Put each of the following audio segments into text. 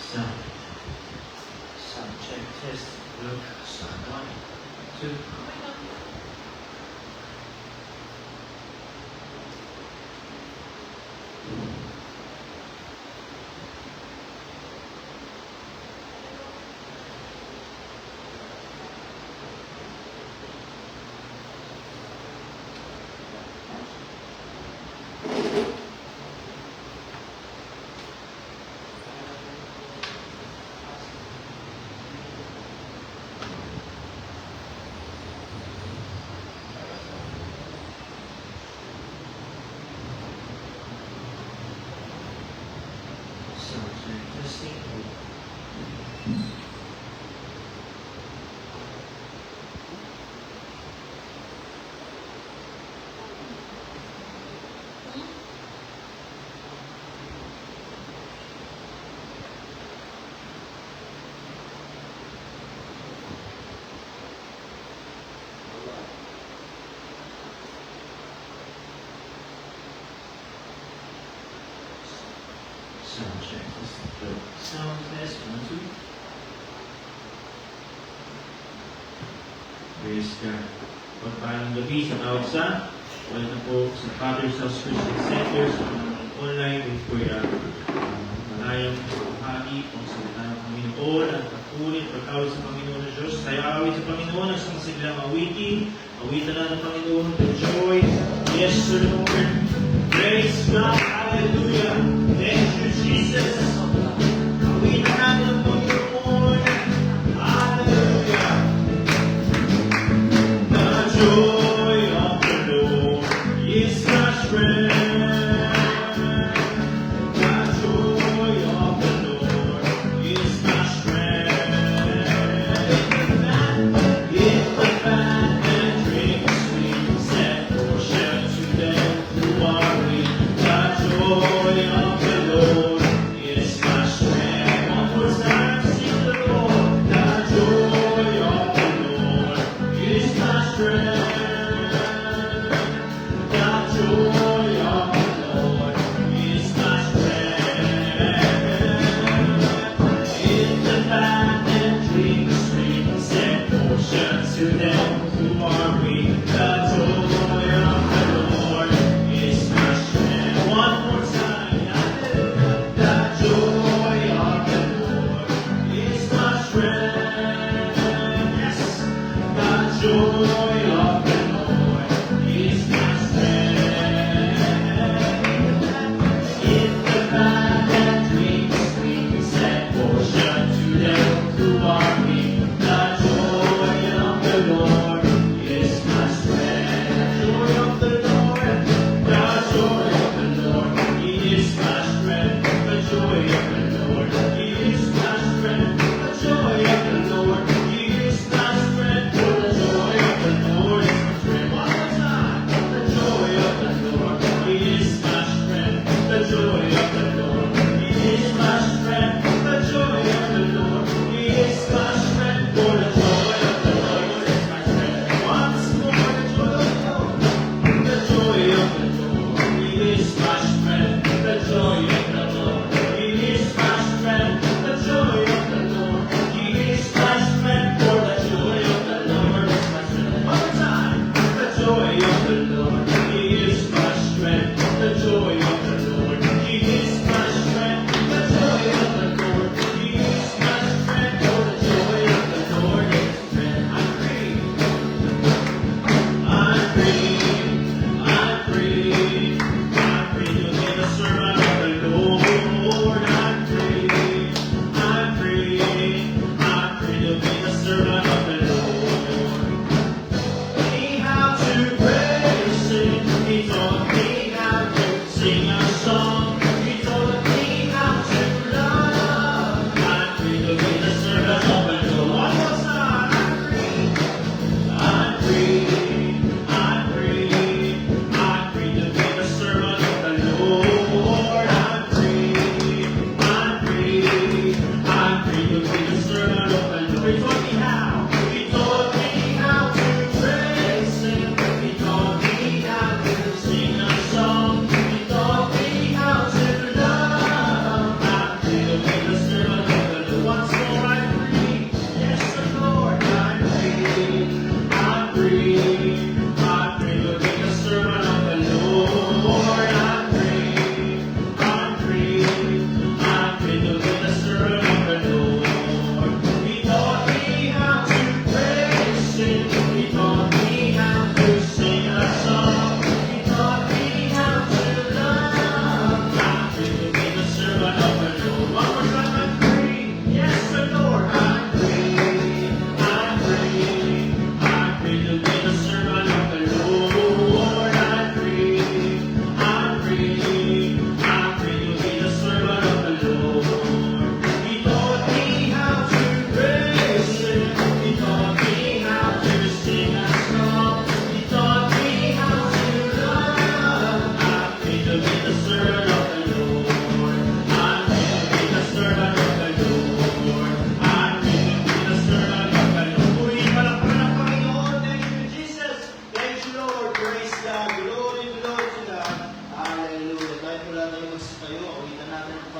Sound. Sound check, test, look, sound 1, 2. Sound check, testing. Sound check, test, look, sound test, 1, 2. Praise God. Pagpalang gabi sa tawag sa welcome po sa Father's House Christian Center sa online with Kuya Malayang Hagi kung salita ng Panginoon at pagkulit, pagkawit sa Panginoon ng Diyos. Tayo awit sa Panginoon ang sangsiglang awitin. Awitan na ng Panginoon to joy. Yes, to the Lord. Praise God. Hallelujah. Thank you, Jesus. Awitan natin ang Panginoon. Hallelujah. The joy of the Lord is my strength. The joy of the Lord is my strength. If the fat and drink sweet, set for share to them who are weak. The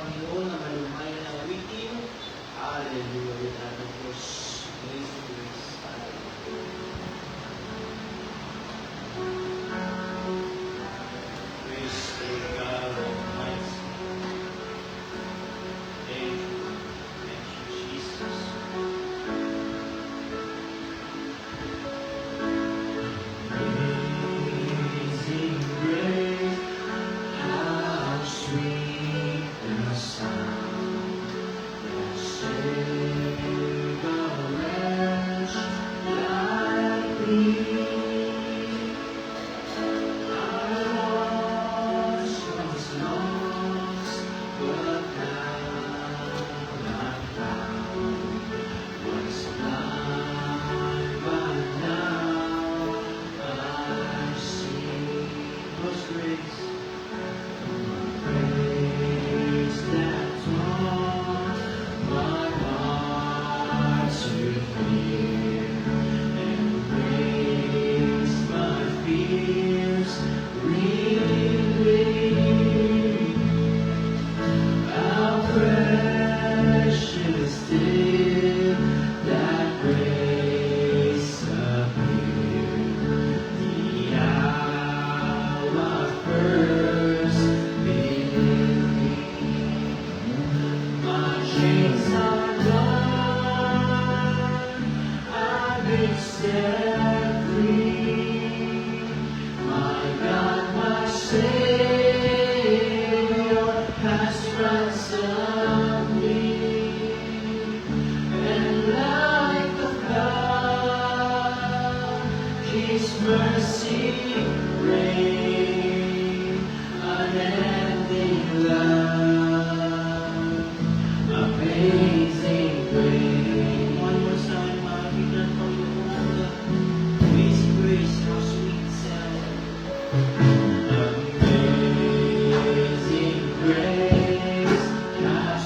Panginoon na malumayan na awitin. Hallelujah. With that, of course, grace to grace. Praise to God Almighty. Thank you, Jesus. Amazing grace, how sweet the sound that saved a wretch like me. I was lost, but now I'm found. Was blind, but now I see. Most grace, grace that taught my heart to fear, and grace my fears relieved. How precious did that grace appear, the hour first believed. My chains are gone, I've been set free. My God, my Savior has ransomed me, and like the flood, His mercy reign, unending love, amazing grace. One more time, makikita ng Panginoon. Amazing grace, how sweet the sound. Amazing grace, how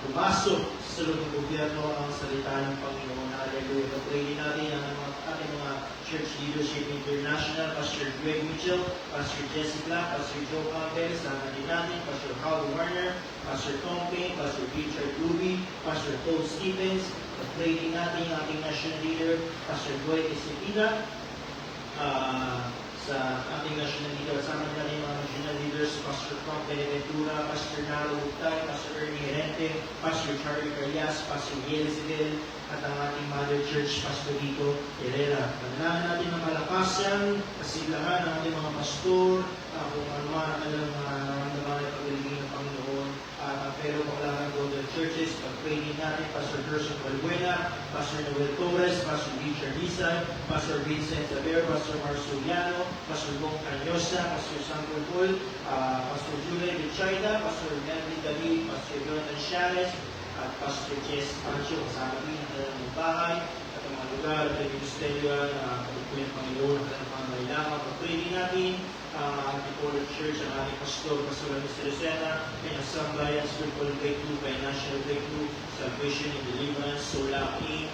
Pumasok sa loob ng gobyerno ang salita ng Panginoon. Hallelujah. Pag-pray din natin ang ating mga Church Leadership International, Pastor Greg Mitchell, Pastor Jessica, Pastor Joe Campbell, sama din natin, Pastor Howard Warner, Pastor Tom Payne, Pastor Richard Ruby, Pastor Paul Stevens. Pag-pray din natin ang ating National Leader, Pastor Dwight Esepina, sa ating national leader, sama na rin mga national leaders, Pastor Frank Beneventura, Pastor Naro Utay, Pastor Ernie Herente, Pastor Charlie Carlias, Pastor Yelzebel, at ang ating Mother Church, Pastor Rico Herrera. Panalangin natin ang malakasan, kasiglahan ng ating mga pastor, kung ano man ang kanilang nararamdaman at pagdaligin ng Panginoon. Pero pakalaman ko the churches, pag-pray din natin, Pastor Gerson Valbuena, Pastor Noel Torres, Pastor Richard Lisa, Pastor Vincent Zaber, Pastor Marsuliano, Pastor Gong Canyosa, Pastor Samuel Bull, Pastor Julie Bichayda, Pastor Melvin David, Pastor Jonathan Shares, at Pastor Jess Pancho, kasama din ang kanilang bahay, at ang mga lugar at ang ministeryo na pagpupunin ng Panginoon at ang pangangailangan. Pag-pray din natin ang ating Polar Church, ang ating Pastor, Pastor Mr. Lucena, and ang Sambayan, Spiritual Breakthrough, Financial Breakthrough, Salvation and Deliverance, Solaki,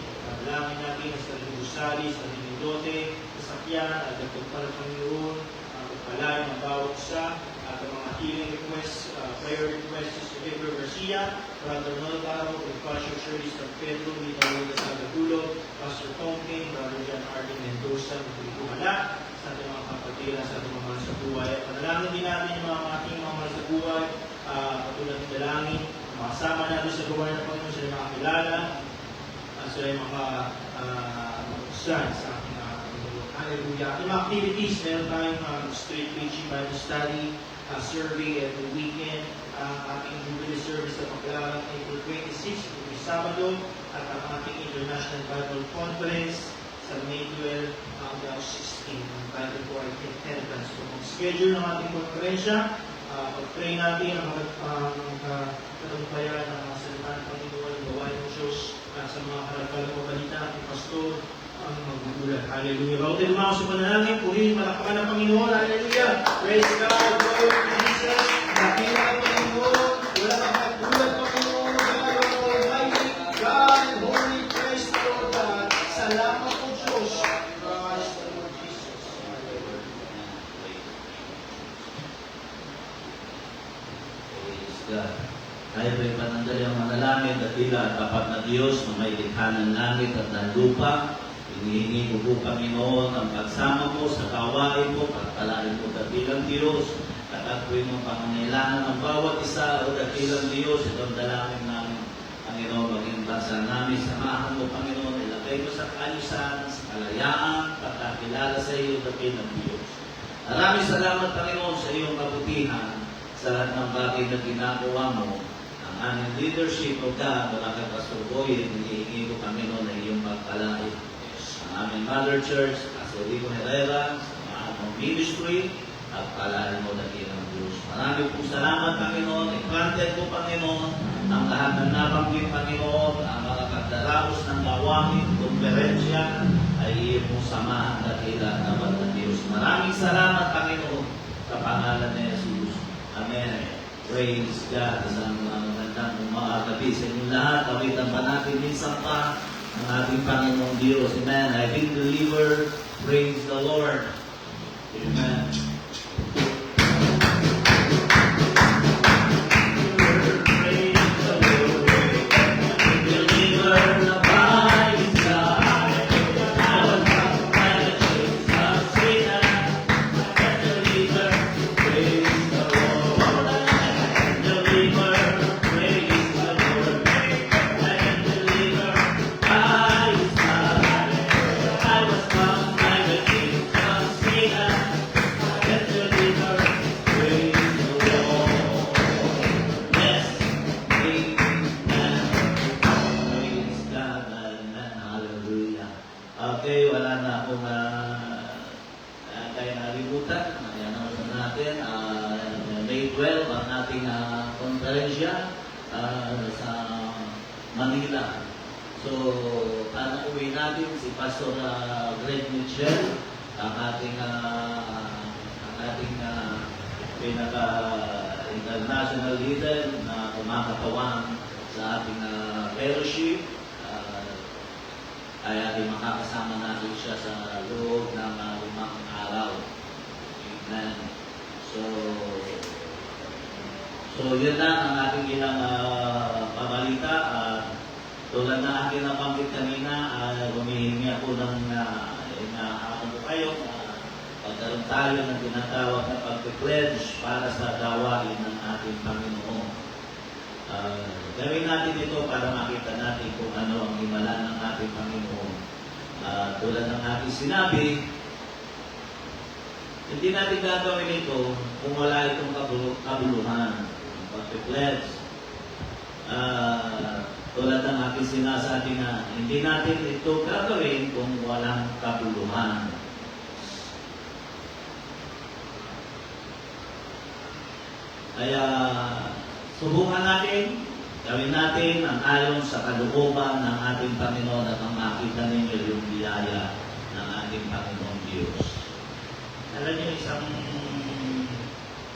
Langin natin sa Rosales, sa Mindote, sa Sakyan, at ang pagpala ng Panginoon, ang pagpalain ng bawat isa, at ang mga healing requests, prayer requests, sa Pedro Garcia, Brother Nolgaro, Pastor Shirley San Pedro, Lito Luga Sagadulo, Pastor Tonkin, Brother John Arden Mendoza, Magpilikumala, sa ating mga kapatira, sa ating mga mahal sa buhay. At panalangin din natin yung mga ating mga mahal sa buhay, katulad ng dalangin, makasama natin sa buhay ng Panginoon, sila mga kilala, sila yung mga mag-usan sa ating Panginoon. Hallelujah. At yung mga activities, meron tayong street preaching, Bible study, survey every weekend, ating Jubilee service sa paglalang April 26, yung Sabado, at ang ating International Bible Conference sa May 12 hanggang 16. Ang Bible for Attendance. So, kung schedule ng ating konferensya, pag-pray natin ang katagumpayan ng mga salita ng Panginoon, gawain ng Diyos sa mga halakal ng balita, ating pastor, ang magugulat. Hallelujah. Bago tayo lumako sa panalangin, purihin, palakpakan ng Panginoon. Hallelujah. Praise God. Glory to Jesus. Nakila ang Panginoon. Wala kang magulat, Panginoon. God, Almighty God, and Holy Christ, Lord God. Salamat po, Diyos. Christ, the Lord Jesus. Praise God. Tayo po'y panandali ang manalangin, dakila at tapat na Diyos na may likha ng langit at ng lupa. Hinihingi ko po, Panginoon, ang pagsama mo sa kawain mo, pagpalain mo dakilang Diyos, at ako'y mga pangangailangan ng bawat isa o dakilang Diyos. Itong dalangin namin, Panginoon, maging bansa namin, samahan mo, Panginoon, ilagay mo sa kaayusan, sa kalayaan, pagkakilala sa iyo, dakilang Diyos. Maraming salamat, Panginoon, sa iyong kabutihan, sa lahat ng bagay na ginagawa mo. Ang aming leadership of God, wala kang pasuboyin, hinihingi ko, Panginoon, na iyong pagpalain. Ang aming Mother Church, Pastor Rico Herrera, sa aming ministry, at palain mo dakilang Diyos. Maraming pong salamat, Panginoon. I-granted po, Panginoon, ang lahat ng nabanggit, Panginoon, ang mga pagdaraos ng gawain, konferensya, ay iyong pong samahan dakilang naman ng Diyos. Maraming salamat, Panginoon, sa pangalan ni Jesus. Amen. Praise God. Isang magandang gabi sa inyo lahat. Kawitan pa natin minsan pa ang ating Panginoong Diyos. Amen. I've been delivered. Praise the Lord. Amen. Okay, wala na akong kaya nalimutan. Ayan naman natin. May 12 ang ating konferensya sa Manila. So, uwi natin si Pastor Greg Mitchell, ang ating pinaka-international leader na kumakatawan sa ating fellowship. Ay ating makakasama natin siya sa loob ng 5 araw. Amen. So yun lang ang ating ilang pabalita. Tulad na aking nabanggit kanina, humihingi ako ng inaaman ko kayo pagkaroon tayo ng tinatawag na pag-pledge para sa gawain ng ating Panginoon. Gawin natin ito para makita natin kung ano ang himala ng ating Panginoon. Tulad ng ating sinabi, hindi natin gagawin ito kung wala itong kabuluhan. Pag-pledge. Tulad ng ating sinasabi na hindi natin ito gagawin kung walang kabuluhan. Kaya subukan natin, gawin natin ang ayon sa kalooban ng ating Panginoon at ang makita ninyo yung biyaya ng ating Panginoon Diyos. Alam niyo,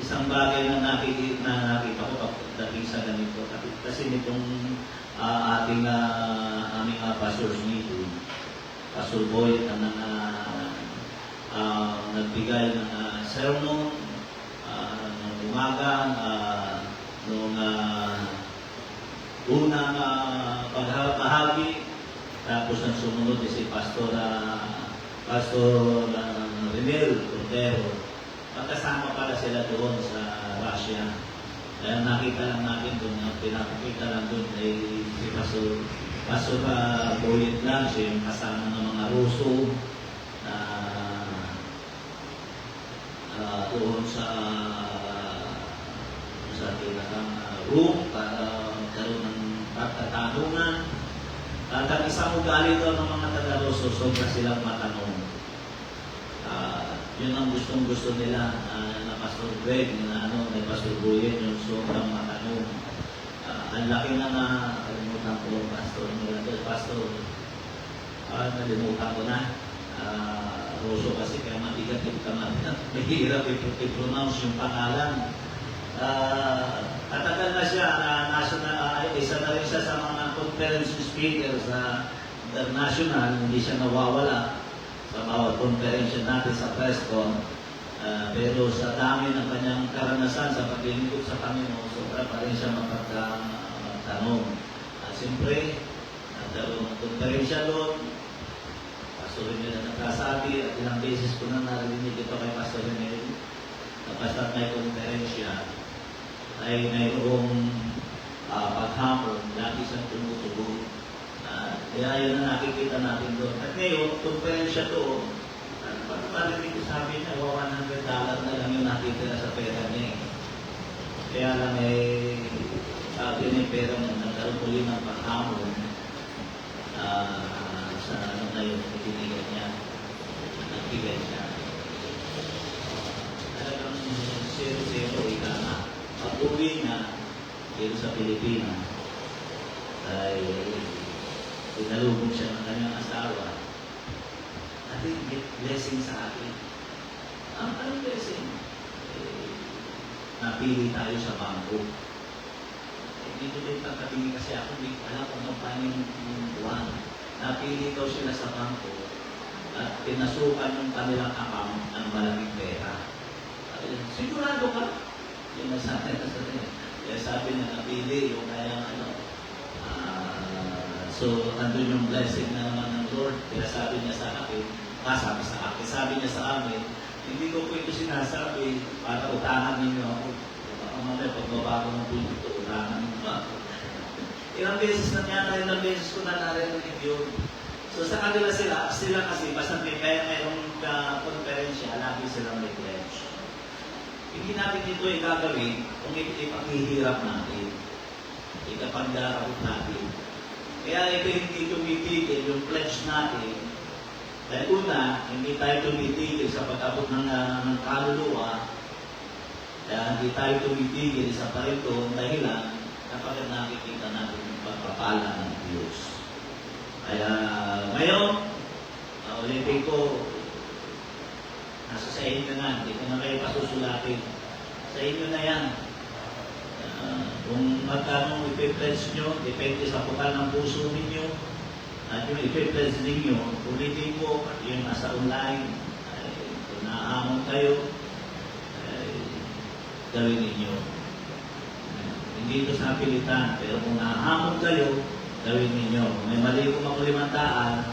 isang bagay na nakikita ko pagdating sa ganito, kasi nitong aming pastors nito, Pastor Boyd na nagbigay ng sermon ng umaga, noong unang pagbahagi, tapos ang sumunod si Pastor Renel Cordero. Magkasama pala sila doon sa Russia. Kaya nakita lang natin doon, pinapakita lang doon ay si Pastor Boyd lang, siya yung kasama ng mga Ruso na doon sa tinatang room para magkaroon ng pagtatanungan. At ang isang ugali doon ng mga taga-Ruso, sobra silang matanong. Yun ang gustong-gusto nila na Pastor Greg, na Pastor Boyd, yung sobrang matanong. Ang laki na nakalimutan ko, Pastor nalimutan ko na. Rosso kasi kaya matigat yung kamay. Mahirap i-pronounce yung pangalan. Katagal na siya, isa na rin siya sa mga conference speakers sa international, hindi siya nawawala sa bawat konferensya natin sa Prescon. Pero sa dami ng kanyang karanasan sa paglilingkod sa Panginoon, sobra pa rin siya magtanong. Siyempre, nagkaroon ng konferensya doon. Pastor Renel na nagkasabi at ilang beses ko na narinig ito kay Pastor Renel na basta may konferensya ay mayroong paghamon, lagi siyang tumutubo. Kaya yun na nakikita natin doon. At ngayon, konferensya doon, parinig ko sabi niya, $100 na lang yung nakitira sa pera niya. Kaya lang sabi niya yung pera niya, nagkaroon muli ng paghamon sa ngayon, ibinigay niya. Nagbigay siya. Talagang 0-0 ika na. Pag-uwi na dito sa Pilipinas ay pinalubog siya ng kanyang asawa. At blessing sa akin. Anong blessing? Napili tayo sa bangko. Dito din pagkatingin kasi ako, hindi alam kung paano yung buwan. Napili daw sila sa bangko at pinasukan yung kanilang account ng malaking pera. Sigurado ka? Yung nasabi na sa rin. Kaya sabi niya, napili yung kayang so, andun yung blessing na naman ng Lord. Kaya sabi niya sa akin, sabi niya sa amin, hindi ko po ito sinasabi para utangan ninyo ako. Baka mamaya pagbaba ko ng punto, utangan ninyo ako. Ilang beses na niya, ilang beses ko na narinig yun. So sa kanila sila kasi, basta mayroong konferensya, lagi silang may pledge. Hindi natin ito gagawin kung ipaghihirap natin, ikapagdarapot natin. Kaya ito hindi tumitigil yung pledge natin. Dahil una, hindi tayo tumitigil sa pag-abot ng kaluluwa. Kaya hindi tayo tumitigil sa parito dahilan kapag nakikita natin yung pagpapala ng Diyos. Kaya ngayon, ulitin ko, nasa sa inyo na, hindi ko na kayo pasusulatin. Sa inyo na yan. Kung magkano ipipledge nyo, depende sa bukal ng puso ninyo. At yung ipipledge ninyo, ulitin ko, yung nasa online, kung naaamon kayo, gawin ninyo. Hindi ito sa pilitan, pero kung naaamon kayo, gawin ninyo. Kung may mali kung ako 500,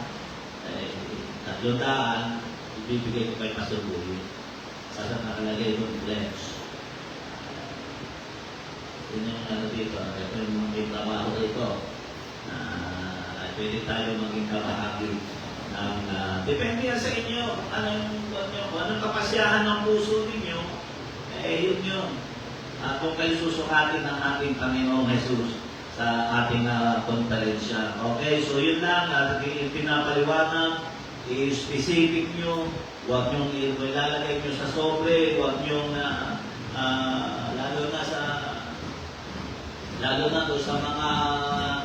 300, ibibigay ko kay Pastor Buhi. Sasa nakalagay doon, pledge. Yun yung dito, ito yung mga trabaho dito. Pwede tayo maging kabahagi ng depende yan sa inyo kung anong kapasyahan ng puso ninyo, yun yun. Kung kayo susukatin ng ating Panginoong Jesus sa ating konferensya. Okay, so yun lang, pinapaliwanag, i-specific nyo, huwag nyo ilalagay nyo sa sobre, huwag nyo lalo na doon sa mga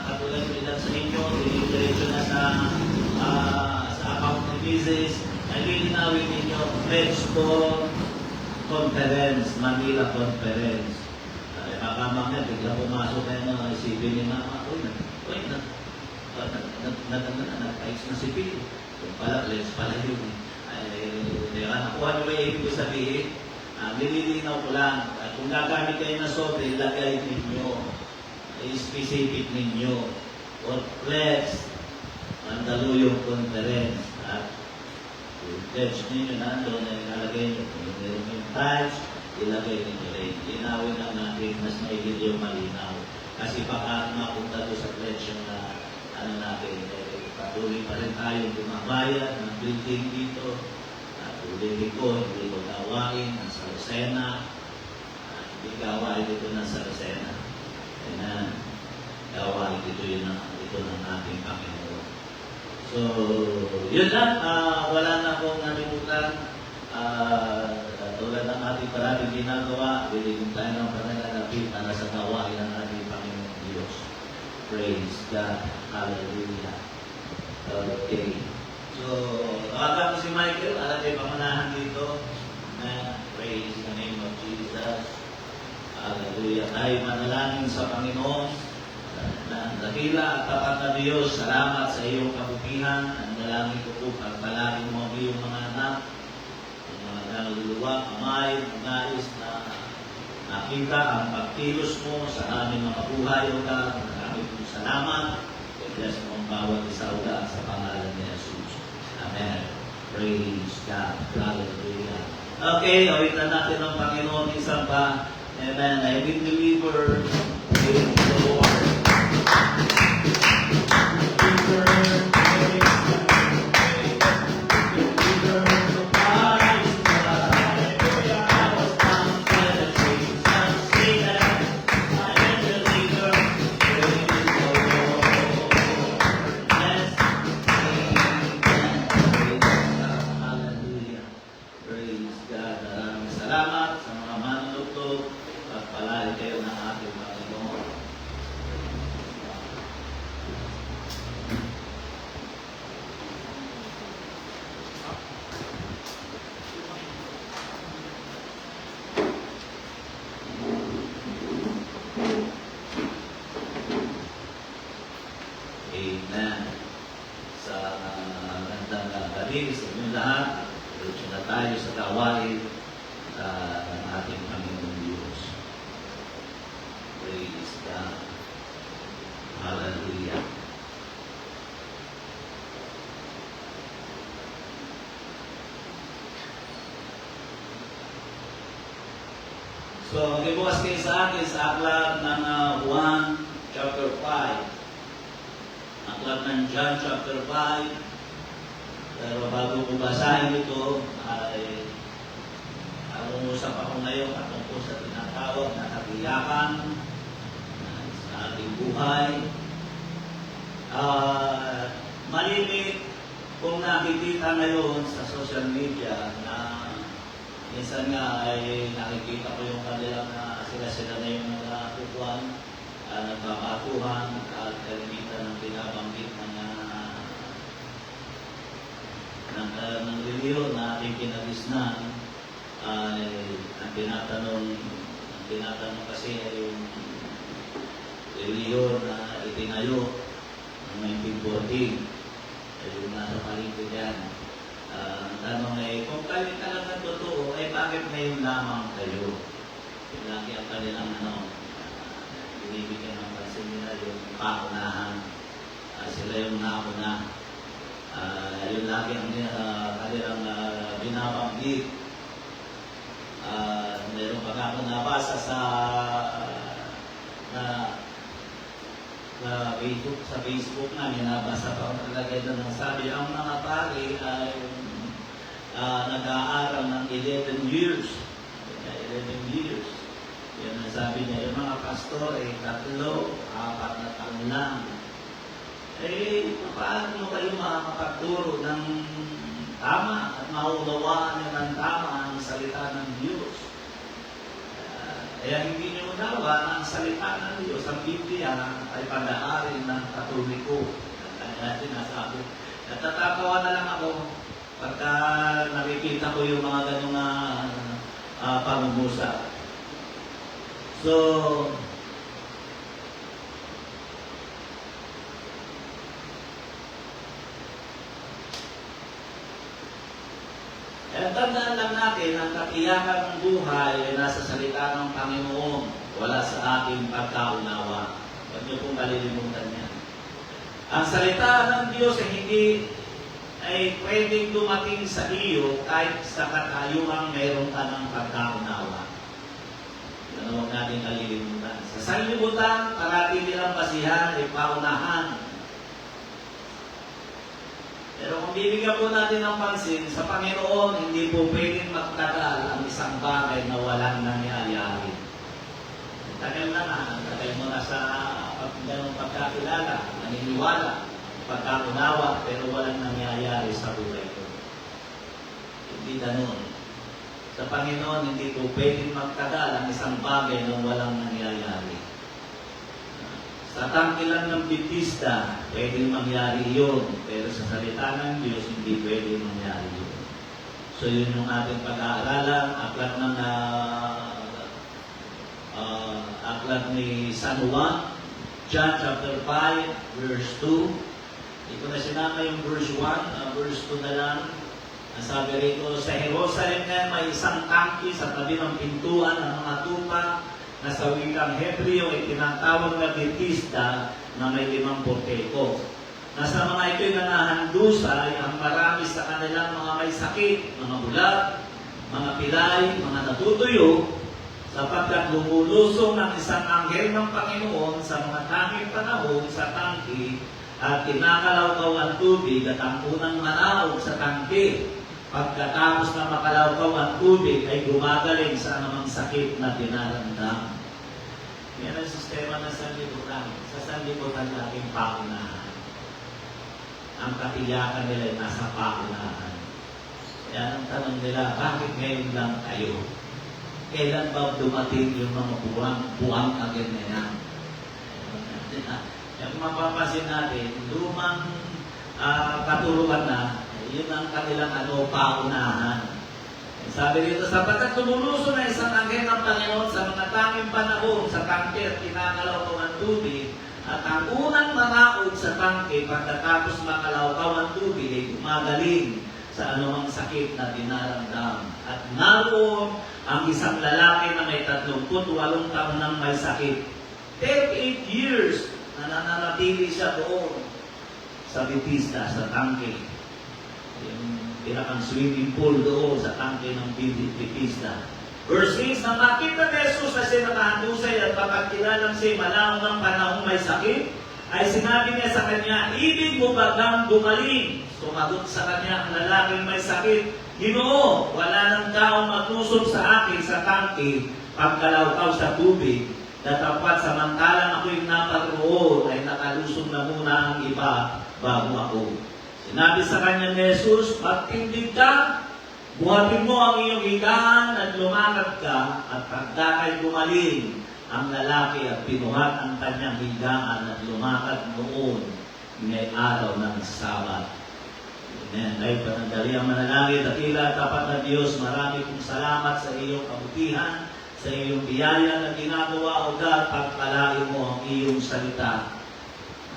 katulad nila sa inyo, diretso na sa account ng business, nalilinawin ninyo, Prescon Conference, Manila Conference. Baka mamaya, bigla pumasok kayo na isipin ni Mama, nag-text na si Pili. Kung pala, let's pala yun. Nakuha nyo ba yung ibig ko sabihin? Nililinaw ko lang. Kung gagamit kayo na sobre, ilagay ninyo. I-specific ninyo. Or pledge, Mandaluyong Conference. At pledge ninyo nandun, ilalagay nyo. Kung meron yung tithes, ilagay ninyo rin. Linawin lang natin, mas maigil yung malinaw. Kasi baka mapunta doon sa pledge yung natin. Patuloy pa rin tayo bumabayad ng building dito. Patuloy ko, hindi ko gawain ng Sarosena. Hindi gawain dito ng Sarosena. Kaya gawain dito yun ng ating Panginoon. So, yun lang. Wala na akong nalimutan. Tulad ng ating maraming ginagawa, biligin tayo ng pananalapit para sa gawain ng ating Panginoon Diyos. Praise God. Hallelujah. Okay. So, tawagan ko si Michael. Alam kayo pamanahan dito na praise the name of Jesus. Hallelujah. Tayo manalangin sa Panginoon na dakila at tapat na Diyos. Salamat sa iyong kabutihan. Ang dalangin ko po, pagpalagin mo ang iyong mga anak, ang mga naluluwa, kamay, nais na nakita ang pagkilos mo sa aming mga buhay, O God. Maraming po salamat. Bless mo ang bawat isa, O God, sa pangalan ni Jesus. Amen. Praise God. Hallelujah. Okay, awitan natin ang Panginoon isang pa. Amen. I will deliver in the Lord. Hallelujah. Praise God. Maraming salamat sa mga manunugtog at palagi kayo ng ating Panginoon. Amen. Sa magandang gabi sa inyong lahat, diretso na tayo sa gawain ng ating Panginoon Diyos. Praise God. Hallelujah. So, ibukas kayo sa akin sa aklat ng Juan chapter 5. Aklat ng John chapter 5. Pero bago ko basahin ito, ay angusap ako ngayon patungkol sa tinatawag na katiyakan sa ating buhay. Malimit kung nakikita ngayon sa social media na minsan nga ay nakikita ko yung kanilang sila na yung nagkukuhan, nagpapatuhan at kalimitan ng binabanggit ng reliyon na ating kinagisnan ay ang tinatanong kasi ay yung reliyon na itinayo ng 1914 ay yung nasa palingkod yan. Ang tanong ay kung kayo talagang totoo ay bakit ngayon lamang kayo? Yung lagi ang kanilang binibigyan ng pansin nila yung paunahan. Sila yung nauna. Yun lagi ang kanilang binabanggit. Meron pa ako nabasa sa Facebook na nabasa pa ang naglagay doon ng sabi, ang mga pari ay nag-aaral ng 11 years. 11 years. Yan ang sabi niya, yung mga pastor ay 3, 4 na taon lang. Eh, paano kayo makakapagturo ng tama at maunawaan nyo ng tama ang salita ng Diyos? Kaya hindi nyo unawa na ang salita ng Diyos, ang Biblia ay pag-aaral ng Katoliko. Kaya sinasabi. Natatawa na lang ako pagka nakikita ko yung mga ganong pangungusap. So, tandaan lang natin ang katiyakan ng buhay ay nasa salita ng Panginoon, wala sa ating pagkaunawa. Huwag niyo pong kalilimutan yan. Ang salita ng Diyos ay hindi ay pwedeng dumating sa iyo kahit sa katayuang mayroon ka ng pagkaunawa. Yan ang huwag natin kalilimutan. Sa sanlibutan, parati nilang basihan ay paunahan. Pero kung bibigyan po natin ng pansin, sa Panginoon, hindi po pwedeng magtagal ang isang bagay na walang nangyayari. Tagal na, tagal mo na sa ganong pagkakilala, naniniwala, pagkakunawa, pero walang nangyayari sa buhay ko. Hindi ganun. Sa Panginoon, hindi po pwedeng magtagal ang isang bagay na walang nangyayari. Sa tangkilan ng Baptista, pwedeng mangyari yun. Pero sa salita ng Diyos, hindi pwedeng mangyari yun. So yun yung ating pag-aaralan. Aklat ni San Juan, John chapter 5, verse 2. Hindi ko na sinama yung verse 1, verse 2 na lang. Ang sabi rito, sa Jerusalem ngayon may isang tangki sa tabi ng pintuan ng mga tupa na sa wikang Hebreo ay tinatawag na Bethesda na may 5 portiko. Na sa mga ito'y nangahandusay ang marami sa kanilang mga may sakit, mga bulag, mga pilay, mga natutuyo, sapagkat lumulusong ng isang anghel ng Panginoon sa mga tanging panahon sa tangki at kinakalawkaw ang tubig at ang unang manaog sa tangki. Pagkatapos na makalawkaw ang tubig ay gumagaling sa anumang sakit na dinaramdam. Yan ang sistema ng sanlibutan. Sa sanlibutan nating paunahan. Ang katiyakan nila ay nasa paunahan. Yan ang tanong nila, bakit ngayon lang kayo? Kailan ba dumating yung mga buwang agad na yan? Yung mapapasin natin, lumang katuruan na, yun ang kanilang paunahan. Sabi dito, sapagkat tumuluso na isang anghel ng Panginoon sa mga tanging panahon sa tangke at kinakalawkaw ang tubig, at ang unang manaog sa tangke pagkatapos makalawkaw ang tubig ay gumagaling sa anumang sakit na dinaramdam. At naroon ang isang lalaki na may 38 taon nang may sakit. 38 years na nananatili siya doon sa Bethesda, sa tangke. Yung pinakang swimming pool doon sa tangke ng Bethesda. Verse 6, na makita ni Jesus na siya nakahandusay at pagkilalang siya malawang ng panahong may sakit, ay sinabi niya sa kanya, ibig mo ba bang gumaling? Sumagot sa kanya ang lalaking may sakit, Ginoo, wala nang taong maglusog sa akin sa tangke pagkalawkaw sa tubig, datapat samantalang ako'y naparoon ay nakalusog na muna ang iba bago ako. Sinabi sa kanya ni Jesus, magtindig ka, buhatin mo ang iyong higaan at lumakad ka, at pagdakay gumaling ang lalaki at pinuhat ang kanyang higaan at lumakad noon ngay araw ng Sabat. Amen. Ay panandali ang manalangin, dakila tapat na Diyos, marami kong salamat sa iyong kabutihan, sa iyong biyaya na ginagawa o God, pagpalain mo ang iyong salita.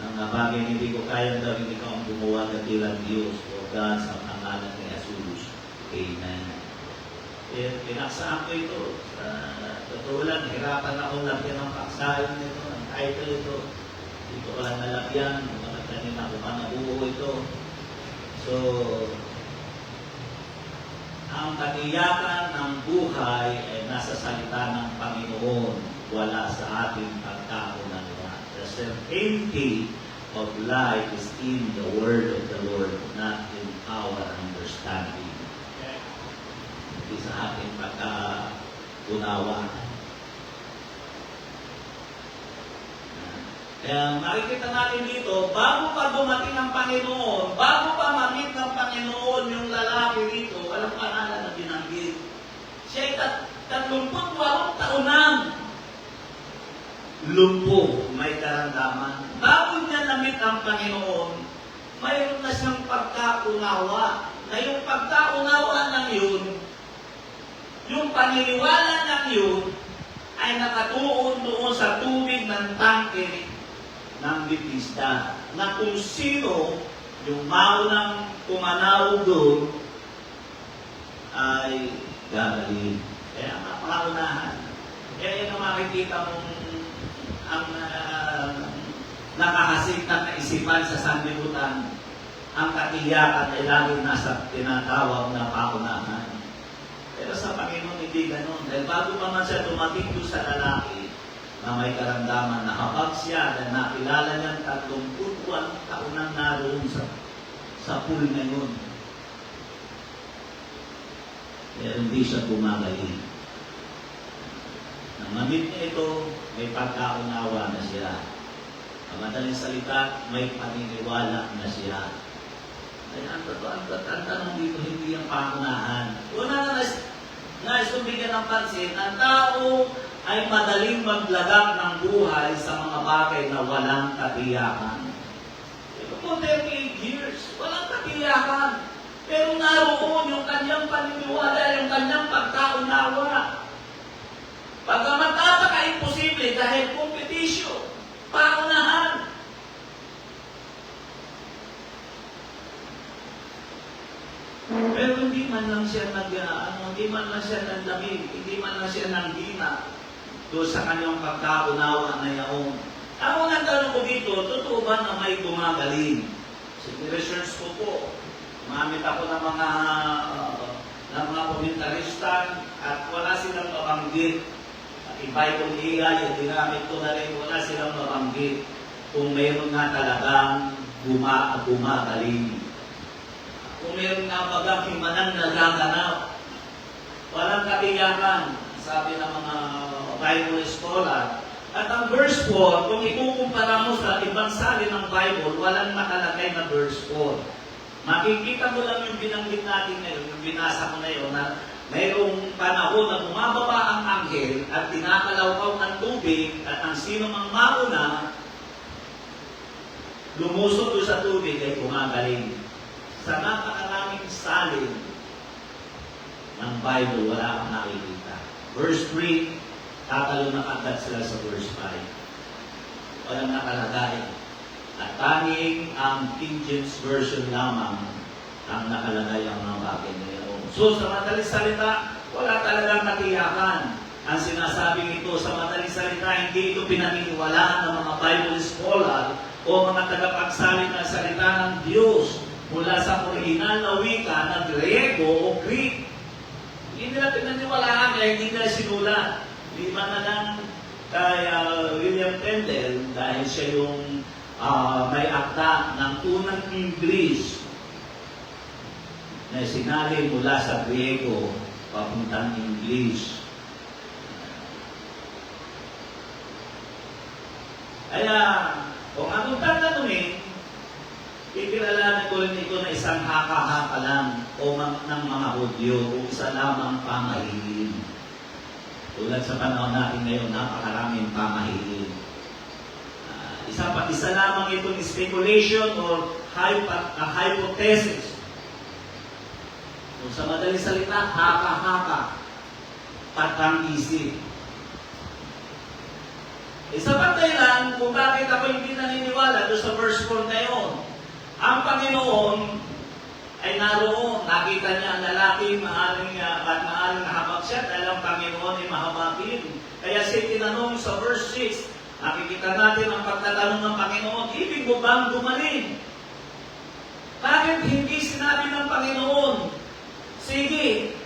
Ang bagay hindi ko kayang gawin, ikaw ang gumawa, dakila Diyos, o God, sa pangalan ni Jesus. Amen. Pinaksaan ko ito. Totoo lang, hirapan akong lagyan ng paksahin nito, ng title ito. Dito ko lang nalagyan, mga kanina ko pa nabuo ito. So, ang katiyakan ng buhay ay nasa salita ng Panginoon, wala sa ating pagkaunawa. The certainty of life is in the word of the Lord, not in our understanding. Hindi sa ating pagkaunawa. Kaya makikita natin dito, bago pa dumating ang Panginoon, bago pa ma-meet ng Panginoon yung lalaki dito, walang pangalan na binanggit. Siya ay 38 taonan. Lumpo, may karamdaman. Bago niya na-meet ang Panginoon, mayroon na siyang pagkaunawa. Na yung pagkaunawa ng yun, yung paniniwala ng yun, ay nakatuon doon sa tubig ng tangke ng Bethesda, na kung sino yung maunang pumanaw doon ay gagaling. Kaya napakaunahan. Kaya yung makikita mong ang nakahasiktang na isipan sa sanlibutan, ang katiyakan ay lagi nasa tinatawag na paunahan. Pero sa Panginoon hindi ganun. Dahil bago pa man siya dumating doon sa lalaki, na may karamdaman na habang siya na nakilala niyang 31 taon nang naroon sa pool na yun. Pero hindi siya gumagaling. Nang mamit niya ito, may pagkaunawa na siya. Ang madaling salita, may paniniwala na siya. Kaya ang tanong dito, hindi ang pangunahan. Una na nais kong bigyan ng pansin, ang tao ay madaling maglagak ng buhay sa mga bagay na walang katiyakan. katiyakan. Pero naroon yung kanyang paniniwala, yung kanyang pagkaunawa. Pagkamat napaka-imposible dahil kompetisyon, paunahan. Pero hindi man lang siya hindi man lang siya nandamig, hindi man lang siya nanghina doon sa kanyang pagkaunawa na yaon. Ako nga tanong ko dito, totoo ba na may gumagaling? Research ko po. Mamit ako ng mga komentarista at wala silang mabanggit. Ibay kong higay, yung ginamit ko na rin, wala silang mabanggit kung mayroon nga talagang gumagaling. Kung mayroon nga bagang himanang nagaganap, walang katiyakan, sabi ng mga Bible scholar. At ang verse 4, kung ikukumpara mo sa ibang salin ng Bible, walang nakalagay na verse 4. Makikita mo lang yung binanggit natin ngayon, yung binasa ko na yun, na mayroong panahon na bumababa ang anghel at tinakalawkaw ng tubig at ang sino mang mauna, lumusot doon sa tubig ay gumagaling. Sa napakaraming salin ng Bible, wala kang nakikita. Verse 3, tatalo na agad sila sa verse 5. Walang nakalagay. At tanging ang King James Version lamang ang nakalagay ang mga bagay na yun. So sa madaling salita, wala talagang katiyakan. Ang sinasabing ito sa madaling salita, hindi ito pinaniniwalaan ng mga Bible scholar o mga tagapagsalita ng salita ng Diyos mula sa orihinal na wika na Griego o Greek. Hindi nila pinaniniwalaan kaya hindi nila sinulat. Lima na lang kay William Tyndale dahil siya yung may akda ng unang English na sinali mula sa Griego papuntang English. Kaya, kung anong tatanungin, ikilalanan ko rin ito na isang haka-haka lang ng mga Hudyo o isa lamang pamahiin. Tulad sa panahon natin ngayon, napakaraming pamahiin. Isa lamang itong speculation or hypothesis. Kung sa madaling salita, haka-haka, patang-isip. Isa pang dahilan kung bakit ako hindi naniniwala doon sa verse 4 na yun. Ang Panginoon ay naroon, nakita niya ang lalaki, maaring nahabag siya dahil ang Panginoon ay mahabagin. Kaya siya tinanong sa verse 6, nakikita natin ang pagtatanong ng Panginoon, ibig mo bang gumaling? Bakit hindi sinabi ng Panginoon, sige,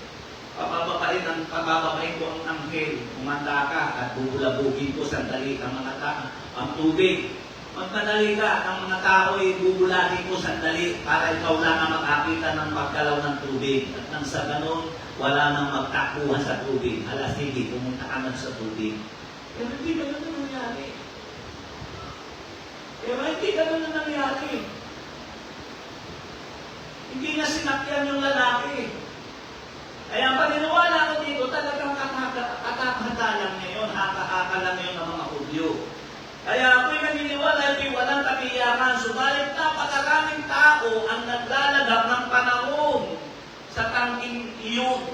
pababain ko ang anghel, kumanda ka at bubulabugin ko sandali ang tubig. Magmadali ka, ang mga tao ay bubulagin ko sandali para ikaw lang ang makakita ng pagkalaw ng tubig. At nang sa ganon, wala nang magtakuhan sa tubig. Hala, sige, pumunta ka na sa tubig. Pero hindi ganun na nangyari. Hindi na sinakyan yung lalaki. Kaya paniniwala ko dito, talagang katakata lang ngayon, haka-haka lang ngayon ng mga Hudyo. Kaya ako'y naniniwala, hindi walang katiyakan, subalit napakaraming tao ang naglalagap ng panahon sa tanging iyon.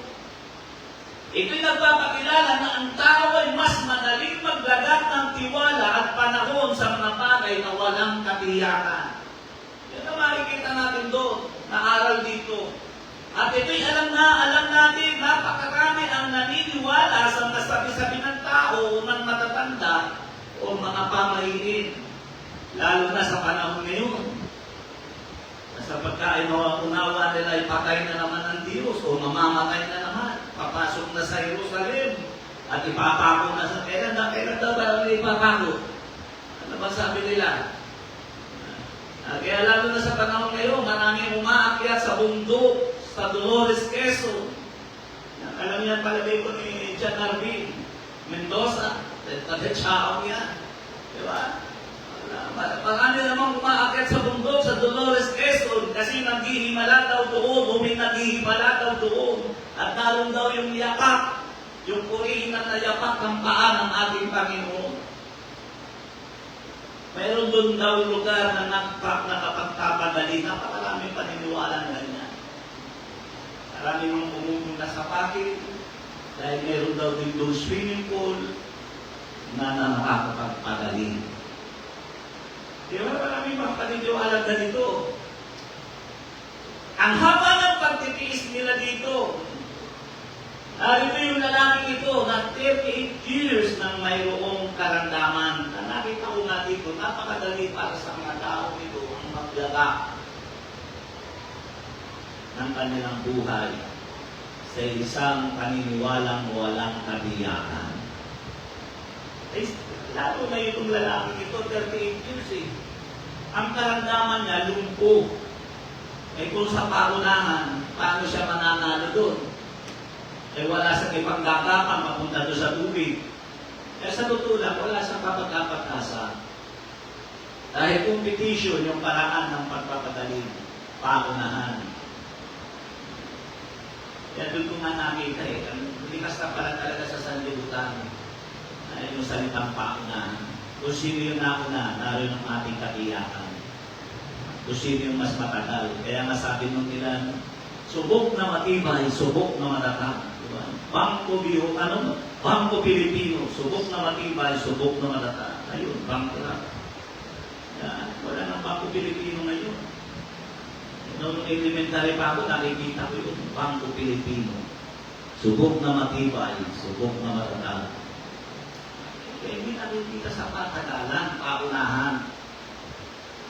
Ito'y nagpapakilala na ang tao ay mas madaling maglagat ng tiwala at panahon sa mga bagay na walang katiyakan. Yan ang makikita natin doon, naaral dito. At ito'y alam natin, napakarami ang naniniwala sa nasabi-sabi ng tao o ng matatanda o mga pamahiin, lalo na sa panahon ngayon. Sa pagkaunawa nila ay patay na naman ng Diyos o mamamatay na naman, papasok na sa Jerusalem at ipapako na sa kailan daw ba ipapako? Ano ba sabi nila? Kaya lalo na sa panahon ngayon, maraming umaakyat sa bundok, sa Dolores, Quezon. Alam niya palagay ko ni John Arvin Mendoza, taga-Chaong yan. Diba? Marami namang umaakyat sa bundok, sa Dolores, Quezon, kasi naghihimala daw doon, naghihimala daw doon. At naroon daw yung yapak, yung purihin na yapak ng paa ng ating Panginoon. Mayroon doon daw lugar na nakapagpapadali. Napakaraming paniniwala na ganyan. Marami mga pumupunta sa pakit dahil meron daw din doon swimming pool na nakakapagpadali. Di ba maraming mga paniniwala na dito? Ang haba ng pagtitiis nila dito, narito yung lalaking ito na 38 years nang mayroong karamdaman. Na nakita ko nga dito, napakadali para sa mga tao ito ang maglaga ng kanilang buhay sa isang paniniwalang walang kabiyakan. Lalo na itong lalaking ito, 38 years eh. Ang karamdaman niya, lumpo. Eh kung sa paunahan, paano siya mananalo doon? Eh wala sa ipanggagapan, mapunta doon sa tubig. Eh sa totoo lang, wala siyang kapag-kapag-asa. Dahil competition yung paraan ng pagpapagaling, paunahan. Kaya doon ko nga nakita eh, ang likas na pala talaga sa sanlibutan. Ay yung salitang paunahan. Kung sino yung nauna, naroon ang ating katiyakan. Kung sino yung mas matagal. Kaya nga sabi nung nila, subok na matibay, subok na matatag. Diba? Bangko Pilipino, subok na matibay, subok na matatag. Ayun, bangko lang. Yan, wala nang Bangko Pilipino ngayon. Noong elementary pa ako, nakikita ko yun, Bangko Pilipino. Subok na matibay, subok na matatag. Kaya hindi nakikita sa patagalan, paunahan.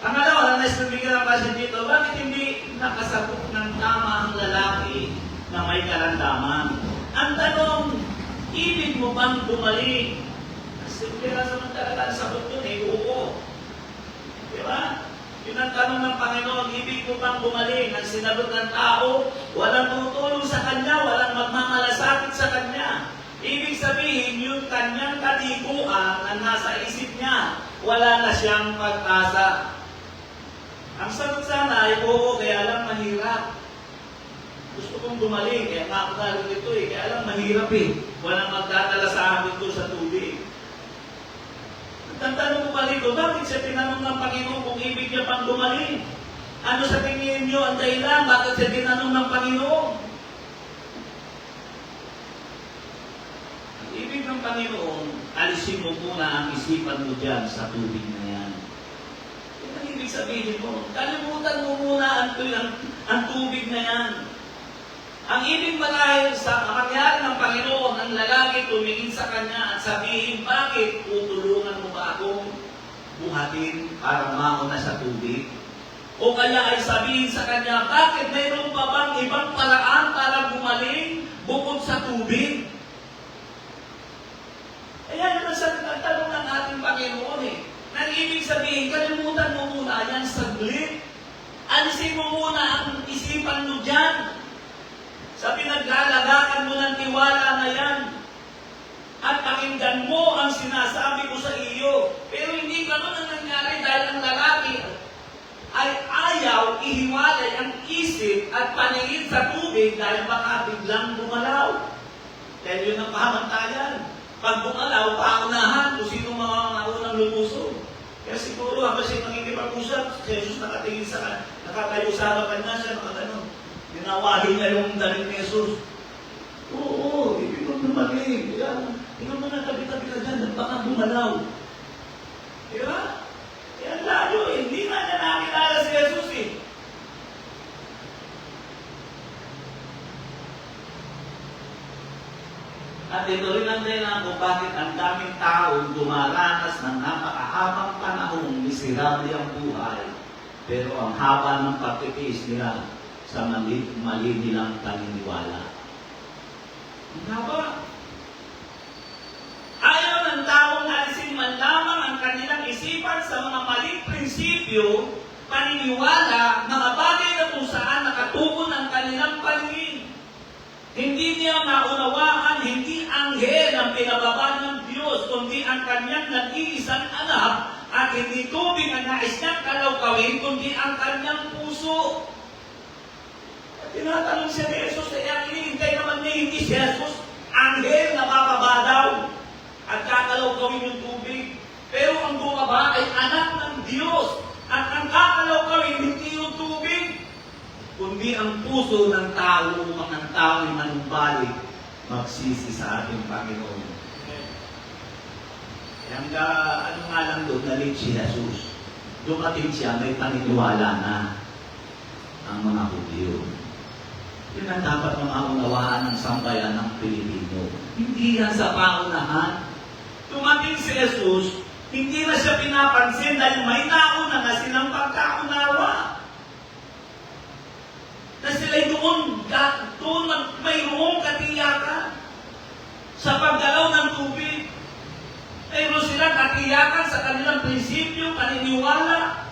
Pangalawa, na nais nabigyan ng pasyon dito, bakit hindi nakasabok ng tama ang lalaki na may karamdaman? Ang tanong, ibig mo bang gumaling? Simple lang naman talaga ang sagot doon eh, oo. Di ba? Yun ang tanong ng Panginoon, ibig mo bang gumaling? Ang sinagot ng tao, walang tutulong sa kanya, walang magmamalasakit sa kanya. Ibig sabihin, yung kanyang katiguan na nasa isip niya, wala na siyang pag-asa. Ang sagot sana ay, oo, kaya lang mahirap. Gusto kong gumaling, kaya nga ako narito eh, kaya lang mahirap eh. Walang magdadala sa amin doon sa tubig. Nagtanong ko pa rito, bakit siya tinanong ng Panginoon kung ibig niya pang gumaling? Ano sa tingin niyo ang dahilan? Bakit siya tinanong ng Panginoon? Ang ibig ng Panginoon, alisin mo muna ang isipan mo dyan sa tubig na yan. Ang ibig sabihin mo, kalimutan mo muna ang tubig na yan. Ang ibig marahil sa mangyari ng Panginoon, ang lalaki tumingin sa kanya at sabihin, bakit tutulungan mo ba akong buhatin para mauna sa tubig? O kaya ay sabihin sa kanya, bakit mayroon pa bang ibang paraan para gumaling bukod sa tubig? Ayan naman sa tanong ng ating Panginoon eh. Nang ibig sabihin, kalimutan mo muna yan saglit. Alisin mo muna ang isipan mo dyan. Sa pinaglalagaan mo ng tiwala na yan. At pakinggan mo ang sinasabi ko sa iyo. Pero hindi ganun ang nangyari dahil ang lalaki ay ayaw ihiwalay ang isip at paningin sa tubig dahil baka biglang bumalaw. Dahil yun ang pahamantayan. Pag bumalaw, paunahan kung sino mga naunang lumusong. Kaya siguro habang siya nakikipag-usap, si Jesus nakatingin sa nakatayo sa harapan niya, siya nakaganon. Tinawahin niya yung daling ni Jesus. Oo, ibig mo dumating. Tingnan mo na tabi-tabi ka dyan, baka bumalaw. Diba? Yan layo eh. Hindi na niya nakakilala si Jesus eh. At ito rin ang dahilan kung bakit ang daming tao dumaranas ng napakahabang panahong miserable ang buhay. Pero ang haba ng pagtitiis nila sa mali nilang paniniwala. Ang haba. Ayaw ng taong alisin man lamang ang kanilang isipan sa mga maling prinsipyo, paniniwala, mga bagay na kung saan nakatuon ang kanilang paningin. Hindi niya maunawaan, hindi anghel ang pinababa ng Diyos, kundi ang kanyang nag-iisang anak, at hindi tubig ang nais niyang kalawkawin, kundi ang kanyang puso. At tinatanong siya ni Jesus, ang hinihintay naman niya hindi si Jesus, anghel na bababa daw, at kakalawkawin yung tubig. Pero ang bumaba lupa ay anak ng Diyos. At ang kakalawkawin, hindi yung tubig, kundi ang puso ng tao upang ang tao ay manumbalik, magsisi sa ating Panginoon. Kaya ano nga lang doon, nalit si Jesus. Dumating siya, may paniniwala na ang mga Hudyo. Yun ang dapat maunawaan ng sambayan ng Pilipino. Hindi yan sa paunahan. Dumating si Jesus, hindi na siya pinapansin dahil may nauna na silang pagkaunawa. Na sila'y doon mayroong katiyakan sa paggalaw ng tubig. Mayroon silang katiyakan sa kanilang prinsipyo, paniniwala.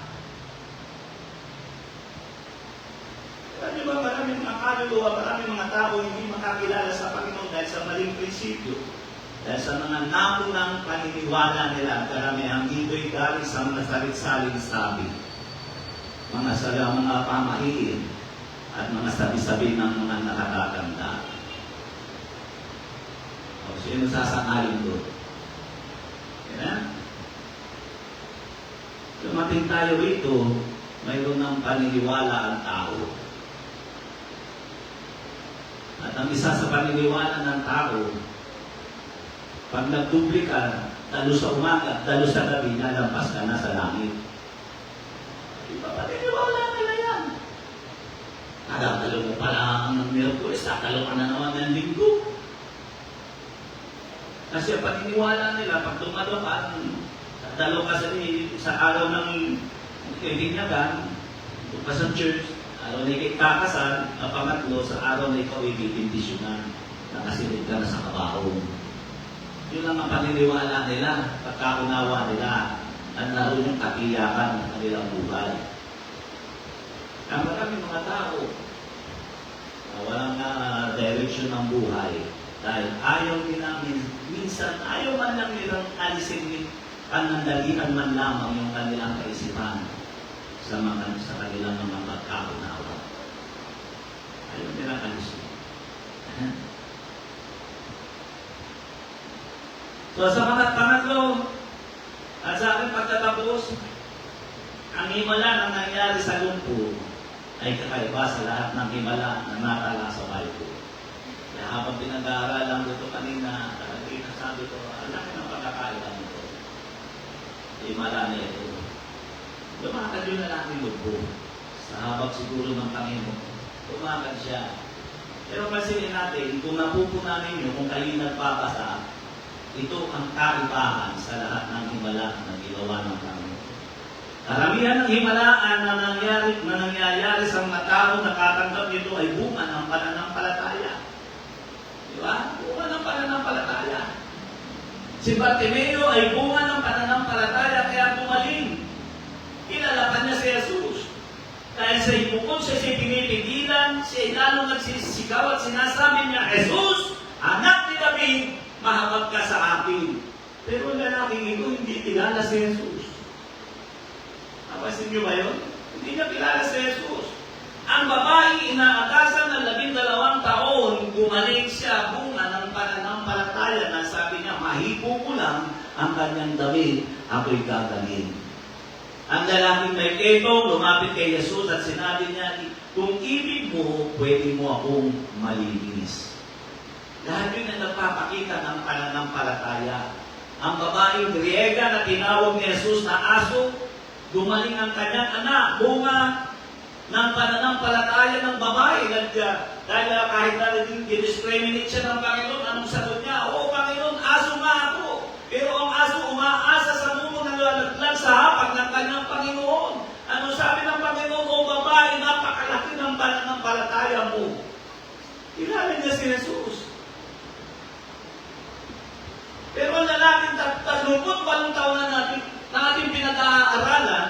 Alam niyo ba, maraming mga kaluluwa, maraming mga tao hindi makakilala sa Panginoon dahil sa maling prinsipyo. Dahil sa mga napunang paniniwala nila, karamihan dito'y galing sa mga salit-saling sabi. Mga pamahiin at mga sabi-sabi ng mga nakakatanda. O, sino sasangaling doon? Kaya, dumating tayo rito, mayroon ng paniniwala ang tao. At ang isa sa paniniwala ng tao, pag nagtubli ka, talo sa umaga, talo sa gabi, nalampas ka na sa langit. Iba paniniwala nila yan. Natatalo mo pala ng Miyerkules, tatalo ka na naman ng Linggo. Kasi ang paniniwala nila, pag dumalo ka, dalo ka sa araw ng kaibigan, doon ka sa church, araw na ikakasal, ang pangatlo, sa araw na ikaw ibibindisyonan, nakasilid ka na sa kabaong. Yun ang paniniwala nila, pagkaunawa nila, at naroon yung katiyakan ng kanilang buhay. Ang maraming mga tao, walang direction ng buhay, dahil ayaw nila, minsan ayaw man lang nilang alisin panandalian man lamang yung kanilang kaisipan sa kanilang mga pagkaunawa. Ayaw nilang alisin. So sa mga pangatlo, at sa aking pagtatapos, ang himala na nangyari sa lumpo ay kakaiba sa lahat ng himala na natala sa Bible. Kaya habang pinag-aaralan ko ito kanina, talagang sabi ko, ang laki ng pagkakaiba nito. Himala na ito. Lumakad yun na lang yung lumpo. Sa habag siguro ng Panginoon, lumakad siya. Pero pansinin natin, kung napupunan ninyo, kung kayo nagpapasa, ito ang kaibahan sa lahat ng himala na ginawa ng Panginoon. Karamihan ng himalaan na nangyayari sa mga tao nakatanggap nito ay bunga ng pananampalataya. Di ba? Bunga ng pananampalataya. Si Bartimeo ay bunga ng pananampalataya kaya gumaling. Kinalapan niya si Jesus. Dahil sa ibukod siya pinipigilan, siya lalong nagsisigaw at sinasabi niya, Jesus, anak ni David, mahabag ka sa akin. Pero ang lalaking ito, hindi kilala si Jesus. Napasin niyo ba yun? Hindi niya kilala si Jesus. Ang babae, inaatasan ng 12 taon, gumaling siya bunga ng pananampalataya na sabi niya, mahipo ko lang ang kanyang damit, ako'y gagaling. Ang lalaking may ketong, lumapit kay Jesus at sinabi niya, kung ibig mo, pwede mo akong malinis. Lahat yun na nagpapakita ng pananampalataya. Ang babaeng Griega na tinawag ni Jesus na aso, gumaling ang kanyang anak, bunga ng pananampalataya ng babae. Dahil kahit na discriminate siya ng Panginoon, anong sagot niya? Oo, Panginoon, aso nga ako. Pero ang aso umaasa sa mundo na lalaglag sa hapag ng kanyang Panginoon. Ano sabi ng Panginoon? O babae, napakalaki ng pananampalataya mo. Kilala niya si Jesus. Pero ang lalaking 38 taon na ating pinag-aaralan,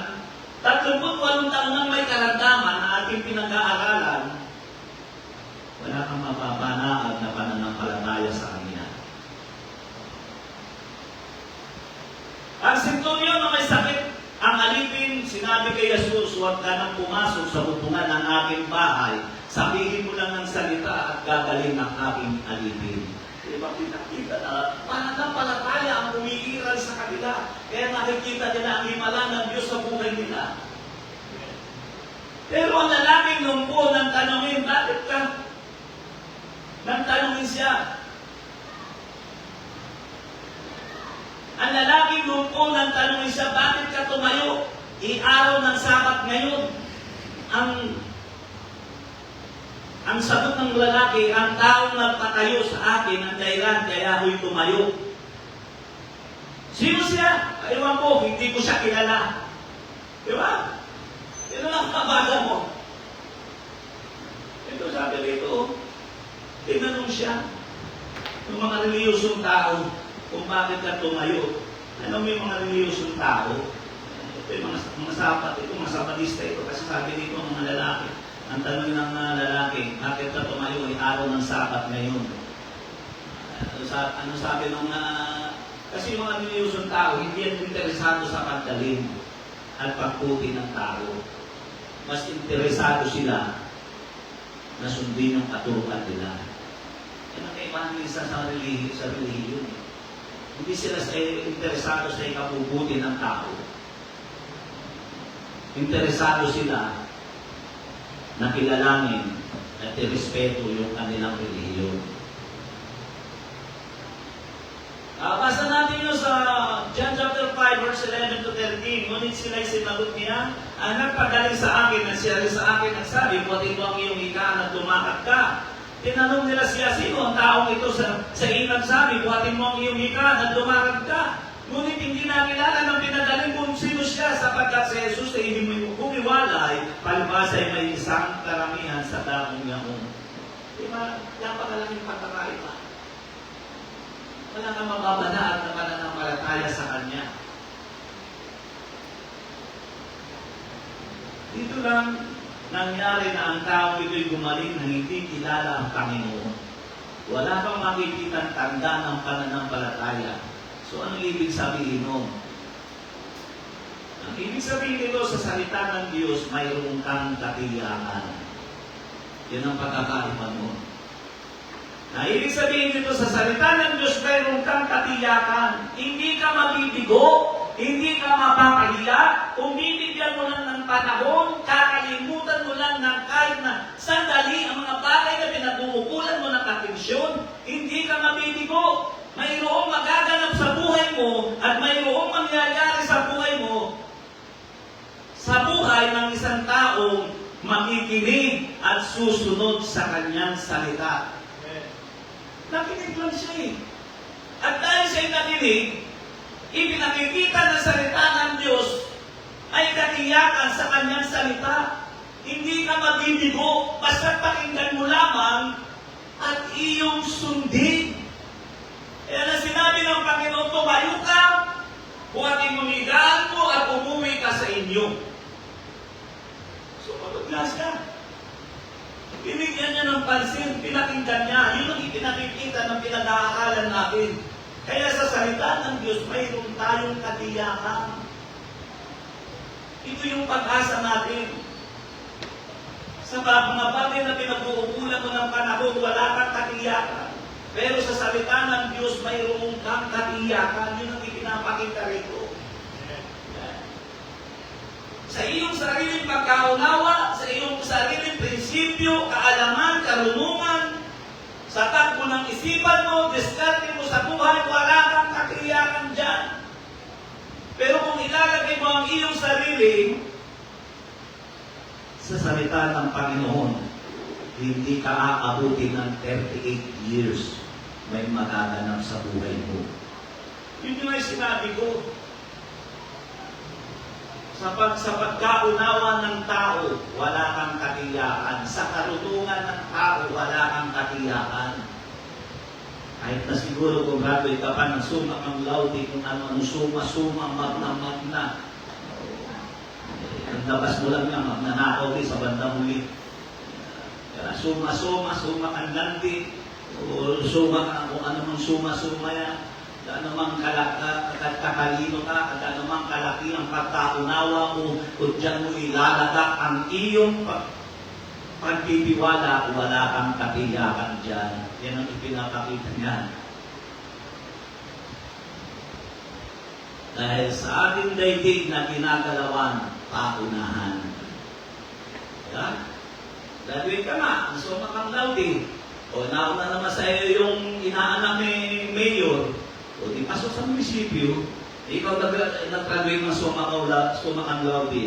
38 taon na may karamdaman na ating pinag-aaralan, wala kang mapapanaag na pananampalataya sa kanya. Ang centurion na may sakit, ang alipin, sinabi kay Jesus, huwag ka nang pumasok sa upungan ng aking bahay, sabihin mo lang ng salita at gagaling ng aking alipin. Diba kita na pananampalataya ang umiiral sa kanila. Kaya nakikita nila ang himala ng Diyos sa buhay nila. Pero ang lalaking lumpo nang tanongin, bakit ka? Nang tanongin siya. Ang lalaking lumpo nang tanongin siya, bakit ka tumayo? Araw ng Sabat ngayon. Ang sagot ng lalaki, ang taong nagpatayo sa akin ang dahilan, kaya ako'y tumayo. Sino siya? Ewan ko, hindi ko siya kilala. Di ba? Ito lang kabasa mo. Ito sabi rito, tinanong siya ng mga reliyosong tao kung bakit ka tumayo. Ano may mga reliyosong tao? Ito yung mga sapat, ito mga sabatista ito, kasi sabi dito mga lalaki. Ang tanong ng lalaki, bakit ka tumayo ay araw ng Sabat ngayon? Ano sabi ng kasi yung mga reliyosong tao, hindi yan interesado sa pagdaling at pagputi ng tao. Mas interesado sila na sundin yung katuruan nila. Yan ang kaibahan nila sa relihiyon. Hindi sila interesado sa ikabubuti ng tao. Interesado sila na kilalanin at irespeto yung kanilang relihiyon. Basta natin yun sa John chapter 5, verse 11 to 13. Ngunit sila'y sinagot niya, ang nagpagaling sa akin at siya rin sa akin nagsabi, buhatin mo ang iyong ika na tumakat ka. Tinanong nila siya, sino ang taong ito sa inang sabi, buhatin mo ang iyong ika na tumakat ka. Ngunit hindi nakilala ng pinagaling kung sino siya sapagkat si Jesus ay hindi mo kumiwalay, palibasa ay may isang karamihan sa dakong yaong. Diba? Napakalaking pagkakaiba. Wala kang mababanaan na pananampalataya sa Kanya. Dito lang nangyari na ang taong ito'y gumaling na hindi kilala ang Panginoon. Wala pang makikitang tanda ng pananampalataya. So, anong ibig sabihin nun? Ang ibig sabihin nito sa salita ng Diyos, mayroong kang katiyakan. Yan ang pagkakaiba nun. Ang ibig sabihin nito sa salita ng Diyos, mayroong kang katiyakan. Hindi ka mabibigo, hindi ka mapapahiya, kung bibigyan mo lang ng panahon, kakalimutan mo lang ng kahit na sandali ang mga bagay na pinag-uukulan mo ng atensyon, hindi ka mabibigo. Mayroong magaganap sa buhay mo at mayroong mangyayari sa buhay mo sa buhay ng isang taong makikinig at susunod sa kanyang salita. Nakinig lang siya eh. At dahil siya'y nakinig, ipinakikita ng salita ng Diyos ay katiyakan sa kanyang salita. Hindi ka mabibigo, basta pakinggan mo lamang at iyong sundin. Kaya na sinabi ng Panginoon, tumayo ka, buhatin mo higaan mo at umuwi ka sa inyo. Sumunod na siya. Binigyan niya ng pansin, pinakinggan niya. Yun ang ipinakikita ng pinag-aaralan natin. Kaya sa salita ng Diyos, mayroon tayong katiyakan. Ito yung pag-asa natin. Sa mga bagay na pinag-uukulan mo ng panahon, wala kang katiyakan. Pero sa salita ng Diyos, mayroong kang katiyakan. Yun ang ipinapakita rito. Sa iyong sariling pagkaunawa, sa iyong sariling prinsipyo, kaalaman, karunungan, sa takbo ng isipan mo, diskarte mo sa buhay, wala kang katiyakan dyan. Pero kung ilalagay mo ang iyong sarili sa salita ng Panginoon, hindi ka aabutin ng 38 years may magaganap sa buhay mo. Yun yung ay sinabi ko. Sa pagkaunawa ng tao, wala kang katiyakan. Sa karunungan ng tao, wala kang katiyakan. Kahit na siguro kung graduate ka pa ng suma ang lauti, kung ano, suma, magna. Ang labas mo lang yan, magnanakaw sa banda muli. Suma ang landi, o suma ka kung ano mang suma yan. Ano mang kakalino ka, at ano mang kalaki ang pagkaunawa mo, o dyan mo ilalagak ang iyong pagtitiwala, wala kang katiyakan dyan. Yan ang ipinapakita niya. Dahil sa ating daigdig na ginagalawan, paunahan. Yan. Graduate ka na, gusto makang laude. O nauna naman sa iyo yung inaanak ni Mayor. O di pasok sa munisipyo, ikaw nag-graduate ng sumakang laude.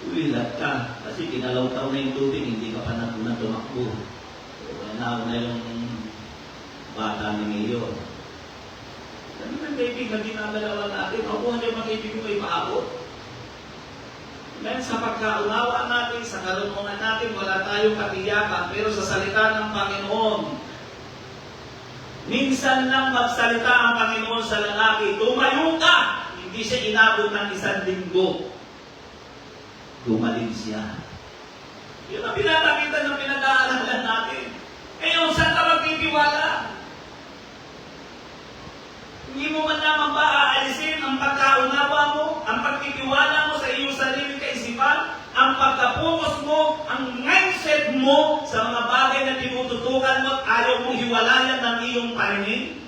Uwilat ka. Kasi kinalaw-taw na yung tubig, hindi ka pa na tumakbo. O nauna yung bata ni Mayor. Ano ang kaibig na ginagalawan natin? O kung ano yung mga kaibig mo ipaabot? Dahil sa pagkaunawa natin, sa karunungan natin, wala tayong katiyakan. Pero sa salita ng Panginoon, minsan lang magsalita ang Panginoon sa lalaki, tumayo ka! Hindi siya inabot ng 1 linggo. Gumaling siya. Yun ang pinapakita ng pinag-aaralan natin. Ngayon, saan ka magtitiwala? Hindi mo man lamang ba aalisin ang pagkaunawa mo, ang pagtitiwala mo sa iyong sarili kaisipan, ang pagkapokus mo, ang mindset mo sa mga bagay na tinututukan mo at ayaw mong hiwalayan ng iyong paninig?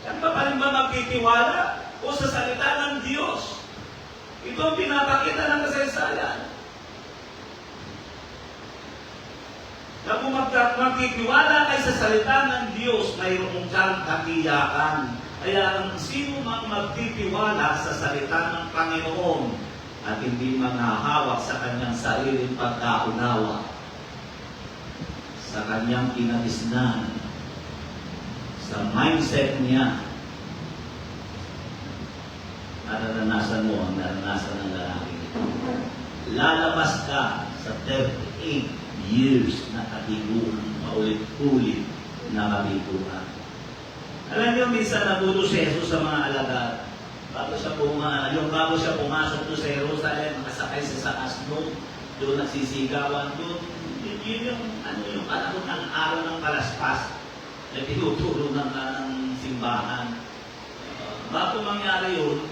Saan ka pa rin ba magtitiwala? O sa salita ng Diyos? Ito ang pinapakita ng kasaysayan. Na kung magtitiwala kay sa salita ng Diyos, mayroong kang katiyakan. Kaya ang sino mang magtitiwala sa salita ng Panginoon at hindi manghahawak sa kanyang sariling pagkaunawa, sa kanyang kinagisnan, sa mindset niya, naranasan mo ang naranasan ng lalaki. Lalabas ka sa 38 years na kabiguan, paulit-ulit na kabiguan. Alam niyo, minsan nabuto si Jesus sa mga alagad. Bago siya pumasok doon sa Jerusalem, nakasakay siya sa asno, doon nagsisigawan doon. Yun yung panahon ng araw ng palaspas na tinuturo ng simbahan. Bago mangyari yun,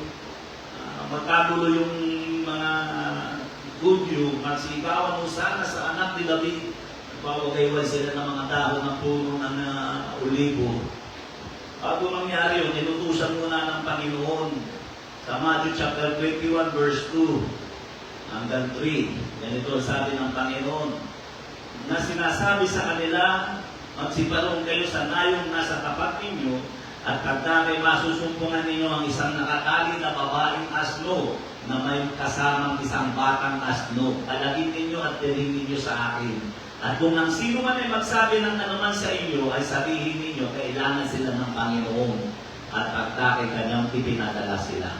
magkagulo yung mga Hudyo, magsigawan mo sana sa anak ni David. Nagpapagayway sila ng mga dahon ng puno ng olibo. Bago mangyari yun, inutusan muna ng Panginoon sa Matthew chapter 21 verse 2 hanggang 3. Ganito sabi ng Panginoon, na sinasabi sa kanila, magsiparong kayo sa nayong nasa tapat ninyo, at pagka may masusumpungan ninyo ang isang nakatali na babaeng asno na may kasamang isang batang asno, alagin ninyo at tiring ninyo sa akin. At kung ang sino man ay magsabi ng anuman sa inyo, ay sabihin ninyo, kailangan sila ng Panginoon, at pagka kay kanyang ipinadala sila.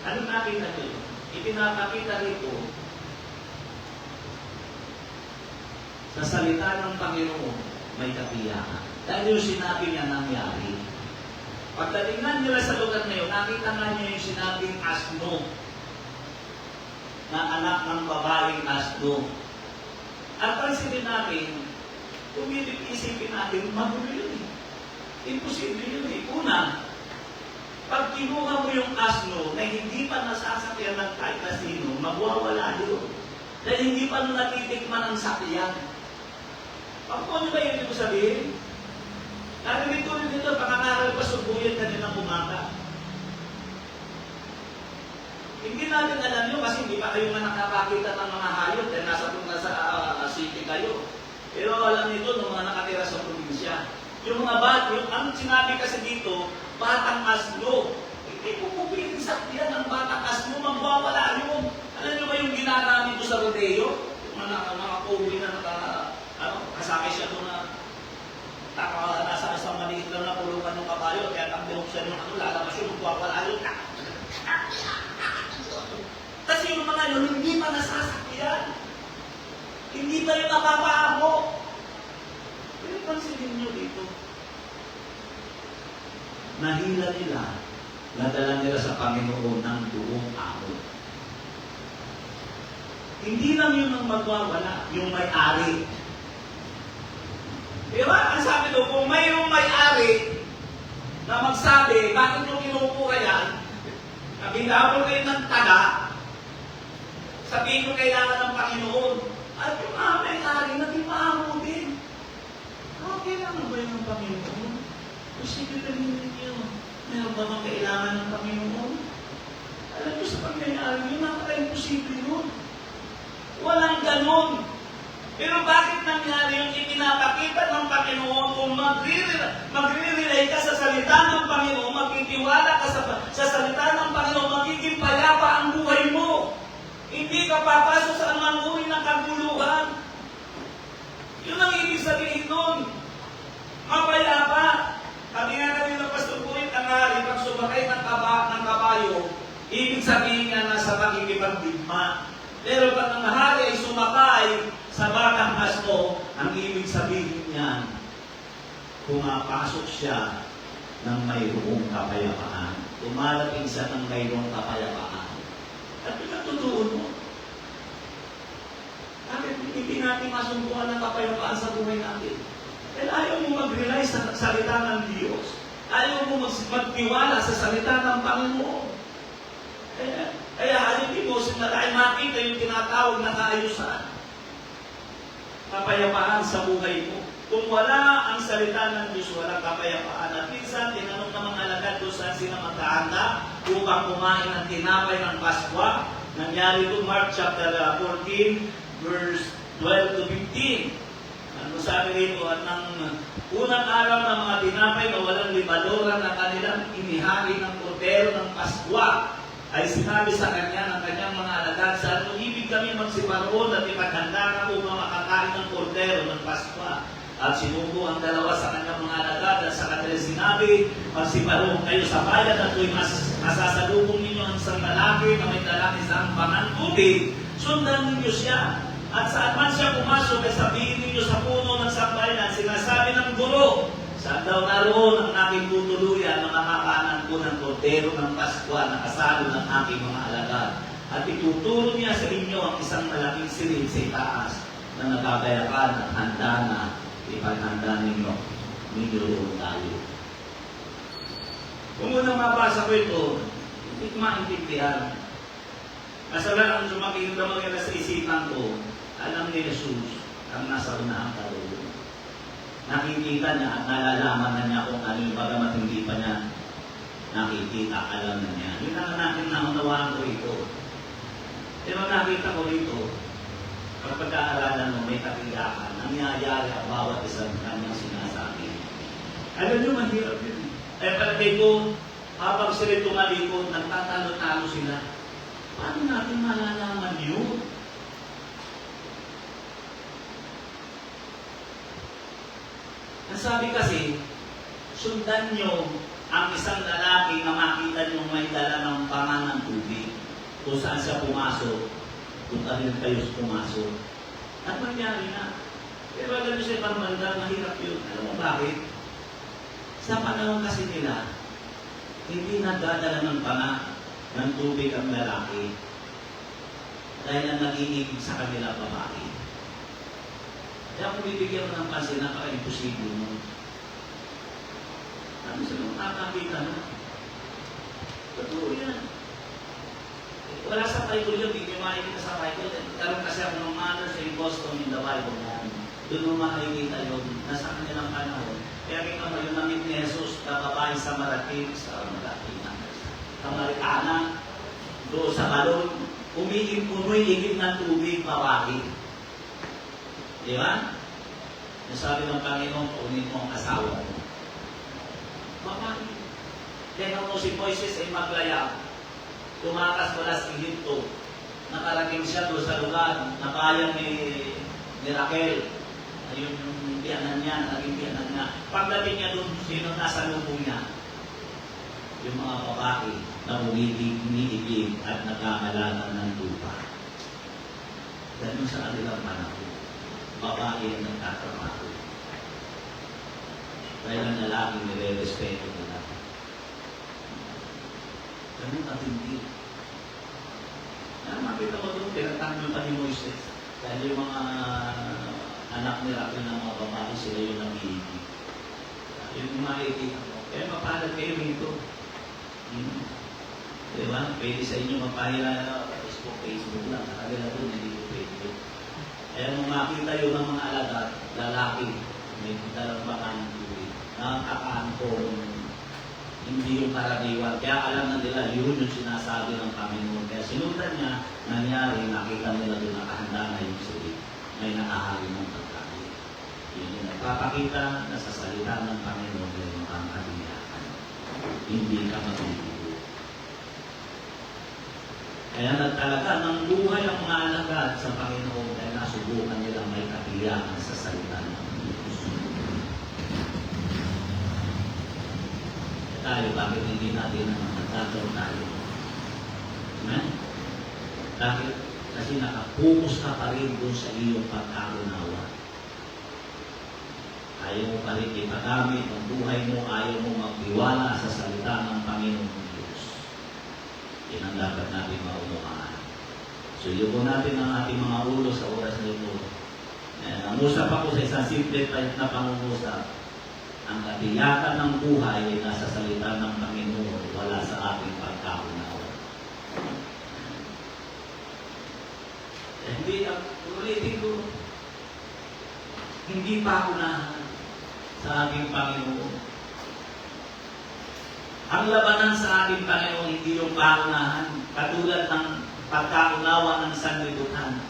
Ano nakita nyo? Ipinapakita rito sa salita ng Panginoon, may katiyakan. Dahil yung sinabi niya nangyari. Pagdatingan nila sa lugar na yun, nakita nga niya yung sinabing asno, na anak ng babaeng asno. At pansinin natin, kung isipin natin, magulo yun eh. Imposible yun eh. Una, pag kinuha mo yung asno na hindi pa nasasakyan ng kahit na sino, magwawala yun. Dahil hindi pa natitikman ang sakyan. Ano ba yun ito sabihin? Narinig ko rin dito, pangangaral pa subuyan kanilang umaga. Hindi natin alam yun kasi hindi pa kayo nga nakakakita ng mga hayop dahil nasa city kayo. Pero alam nito ng mga nakatira sa probinsya. Yung mga ang sinabi kasi dito, batang asno. Hindi po pupiling sakyan ang batang asno, magwawala yun. Alam nyo ba yung ginagamit ko sa rodeo? Yung mga kobe na kasakay siya doon na nasa isang maliit lang na pulungan ng kabayo, kaya ang binuksan yung lalabas yung magwawala yun. Kasi yung mga yun, hindi pa nasasakyan. Hindi pa yung napapaamo. Pero pansinin nyo dito. Nahila nila, nadala nila sa Panginoon ng buong amo. Hindi lang yun ang magwawala, yung may-ari. Diba? Ang sabi doon, kung mayroong may-ari na magsabi, bakit nyo kinukuha yan? Nabindabol kayo ng taga, sabihin ko kailangan ng Panginoon. At yung may-ari, naging maamo din. Kailangan ba yun ng Panginoon? Kasi kailangan ninyo, meron ba bang kailangan ng Panginoon? Alam mo sa pangyayari yun, napaka-imposible yun. Walang ganon. Pero bakit nangyari yung ipinapakita ng Panginoon kung magre-relay ka sa salita ng Panginoon, magtitiwala ka sa salita ng Panginoon, magiging payapa ang buhay mo. Hindi ka papasok sa anumang uri ng kaguluhan. Yun ang ibig sabihin nun. Mapayapa. Sabi nga namin ng Pastor Buhit, ang hari, pag sumakay ng kabayo, ibig sabihin nga nasa pakikipagdigma. Pero pag ang hari ay sumakay sa batang asto, ang ibig sabihin niyan, pumapasok siya ng mayroong kapayapaan. Tumalating siya ng mayroong kapayapaan. At pinatutuon mo. Bakit hindi natin masumbukan ng kapayapaan sa buhay natin? Dahil ayaw mo mag-rely sa salita ng Diyos. Ayaw mo magtiwala sa salita ng Panginoon. Kaya halipin mo, ay makita yung tinatawag na kaayusan. Kapayapaan sa buhay mo. Kung wala ang salita ng Diyos, walang kapayapaan. At minsan, tinanong ng mga alagad kung saan sila magkahanda upang kumain ng tinapay ng Paskwa. Nangyari ito Mark chapter 14, verse 12 to 15. Ano sabi rito? At ng unang araw ng mga tinapay na walang limadora na kanilang inihari ng kordero ng Paskwa, ay sinabi sa kanya ng kanyang mga alagad, saan mo ibig kami magsiparoon at ipaghanda ka upang makakain ng kordero ng Paskwa? At sinubo ang dalawa sa kanyang mga alagad at sa kanila sinabi, magsiparoon kayo sa bayan at tuwing masasalubong ninyo ang isang lalaki na may dalang isang pangantubig, sundan ninyo siya. At saan man siya pumasok, ay sabihin ninyo sa puno ng sambayanan, sinasabi ng guro, saan daw naroon ang aking tutuluyan na makakaanan ko ng kordero ng Paskwa na kasalo ng aking mga alagad. At ituturo niya sa inyo ang isang malaking silid sa itaas na nagagayakan at handa na ipaghanda ninyo. Ninyo roon tayo. Kung unang mabasa ko ito, hindi ko maintindihan. Kasalan ang sumaking damang sa isipan ko, alam ni Jesus ang nasa unahang kalooban. Nakikita niya at nalalaman na niya kung ano yung bagamat hindi pa niya nakikita, alam na niya. Yun ang natin naunawaan ko ito. Pero nakita ko rito, kapag pag-aaralan mo, may katiyakan, nangyayari ang bawat isang kanyang sinasabi. Alam niyo, mahirap yun. Kaya palagay ko, habang sila tumalikod, nagtatalo-talo sila. Paano natin malalaman yun? Ang sabi kasi, sundan nyo ang isang lalaki na makita nyo may dala ng pangan ng tubig. Kung saan siya pumasok, kung kanil kayo pumasok. At mangyari na. Pero alam nyo sa ibang banda, mahirap yun. Alam mo bakit? Sa panahon kasi nila, hindi nagdadala ng pangan ng tubig ang lalaki dahil ang nag-iibig sa kanila babae. Kaya kung bibigyan mo ng pansin, napaka-imposible mo. Ano sila makakakita na? Totoo yan. Wala sa Bible yun, hindi makikita sa Bible. Karoon kasi ako ng Mothers in Boston in the Bible. Doon mo makikita yun, nasa kanilang panahon. Kaya kita mo yung namit ni Jesus, kababae sa Marating, sa Amerikana, doon sa balon, umiigib ng tubig, babae. Di ba? Nasabi ng Panginoon, paunin mo ang asawa mo. Babae. Kaya mo si Moises ay maglaya. Tumakas pala sa Egypto. Nakarating siya doon sa lugar na bayan ni Raquel. Ayun yung biyanan niya, naging biyanan niya. Pagdating niya doon, sino nasa lubong niya? Yung mga babae na umiigib at nagkakalanan ng lupa. Ganun sa kanilang panahon. Babae ang nagtatrabaho. Dahil ang lalaki nire-respeto nila. Ganun katindi. Makita mo doon, pinatanggal pa ni Moises. Dahil yung mga anak ni Raquel ng mga babae, sila yung nag-iigib. Yung makikita mo. Kaya mapalad kayo rito. Diba? Pwede sa inyo mapahila Facebook lang. Nakagala doon, hindi ko Facebook. Kaya nung makita yun ng mga alagad, lalaki, may dalang bakang tubig. Nakakakaan ko hindi yung karaniwan. Kaya alam na nila, yun yung sinasabi ng Panginoon. Kaya sinundan niya, nangyari, nakita nila doon nakahanda na yung sili. May nakahali ng pagkain. Yun yung nagpapakita na sa salita ng Panginoon yung ang kaliyakan. Hindi ka matutuwa. Kaya nagtalaga ng buhay ang mga alagad sa Panginoon dahil nasubukan nilang may katiyakan sa salita ng Diyos. Tayo, bakit hindi natin nagtataw tayo? Amen? Bakit? Kasi nakapokus ka pa rin doon sa iyong pagkaunawa. Ayaw mo pa rin ipagamit ang buhay mo, ayaw mo magtiwala sa salita ng Panginoon Diyos. Yan ang dapat natin maunawaan. So, yun natin ang ating mga ulo sa oras na ito. Nangusap ako sa isang simple type na pangungusap. Ang katiyakan ng buhay ay nasa salita ng Panginoon, wala sa ating pagkaunawa. Hindi, ulitin ko, hindi pa ako na sa ating Panginoon. Ang labanan sa ating Panginoon, hindi yung paunahan, katulad ng pagkaunawa ng sanlibutan.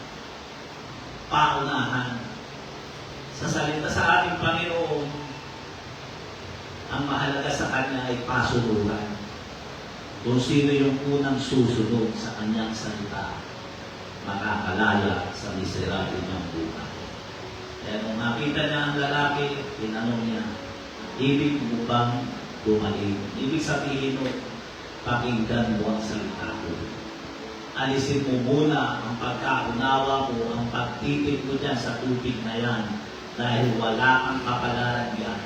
Paunahan. Sa salita sa ating Panginoon, ang mahalaga sa Kanya ay pasunungan. Kung sino yung unang susunod sa Kanyang salita, makakalaya sa miserable niyang buhay. Kaya nung nakita niya ang lalaki, tinanong niya, ibig mo bang dumaling? Ibig sabihin mo, pakinggan mo ang salita ko. Alisin mo muna ang pagkaunawa mo, ang pagtitip mo dyan sa tubig na yan, dahil wala kang kapalaran yan,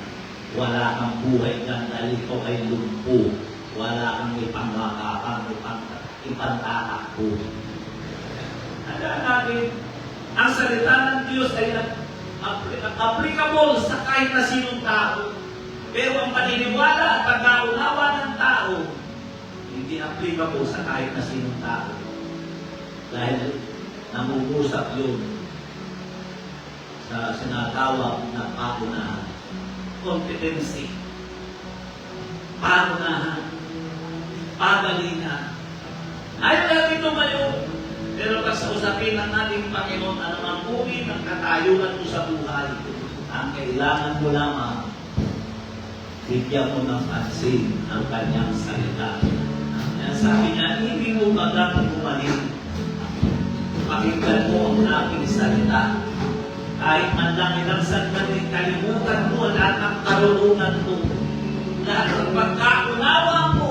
wala kang buhay dyan, dahil ito ay lumpo, wala kang ipangmakapang, ipantatakbo. Tandaan natin, ang salita ng Diyos ay applicable sa kahit na sinong tao. Pero ang paniniwala at pagkaunawa ng tao, hindi applicable sa kahit na sinong tao. Dahil namumusap yun sa sinatawag na paunahan. Competency. Paunahan. Pagalingan. Ayaw natin tumayo. Pero pag sa usapin ng ating Panginoon, anumang uri ng katayuan mo sa buhay, ang kailangan mo lamang, bigyan mo ng pansin ang kanyang salita. Kaya sabi niya, hindi mo magandang umaling. Pakinggan mo ang aking salita. Kahit man lang ilang sandali, kalimutan mo lahat ng karunungan mo. Lahat ng pagkaunawa mo.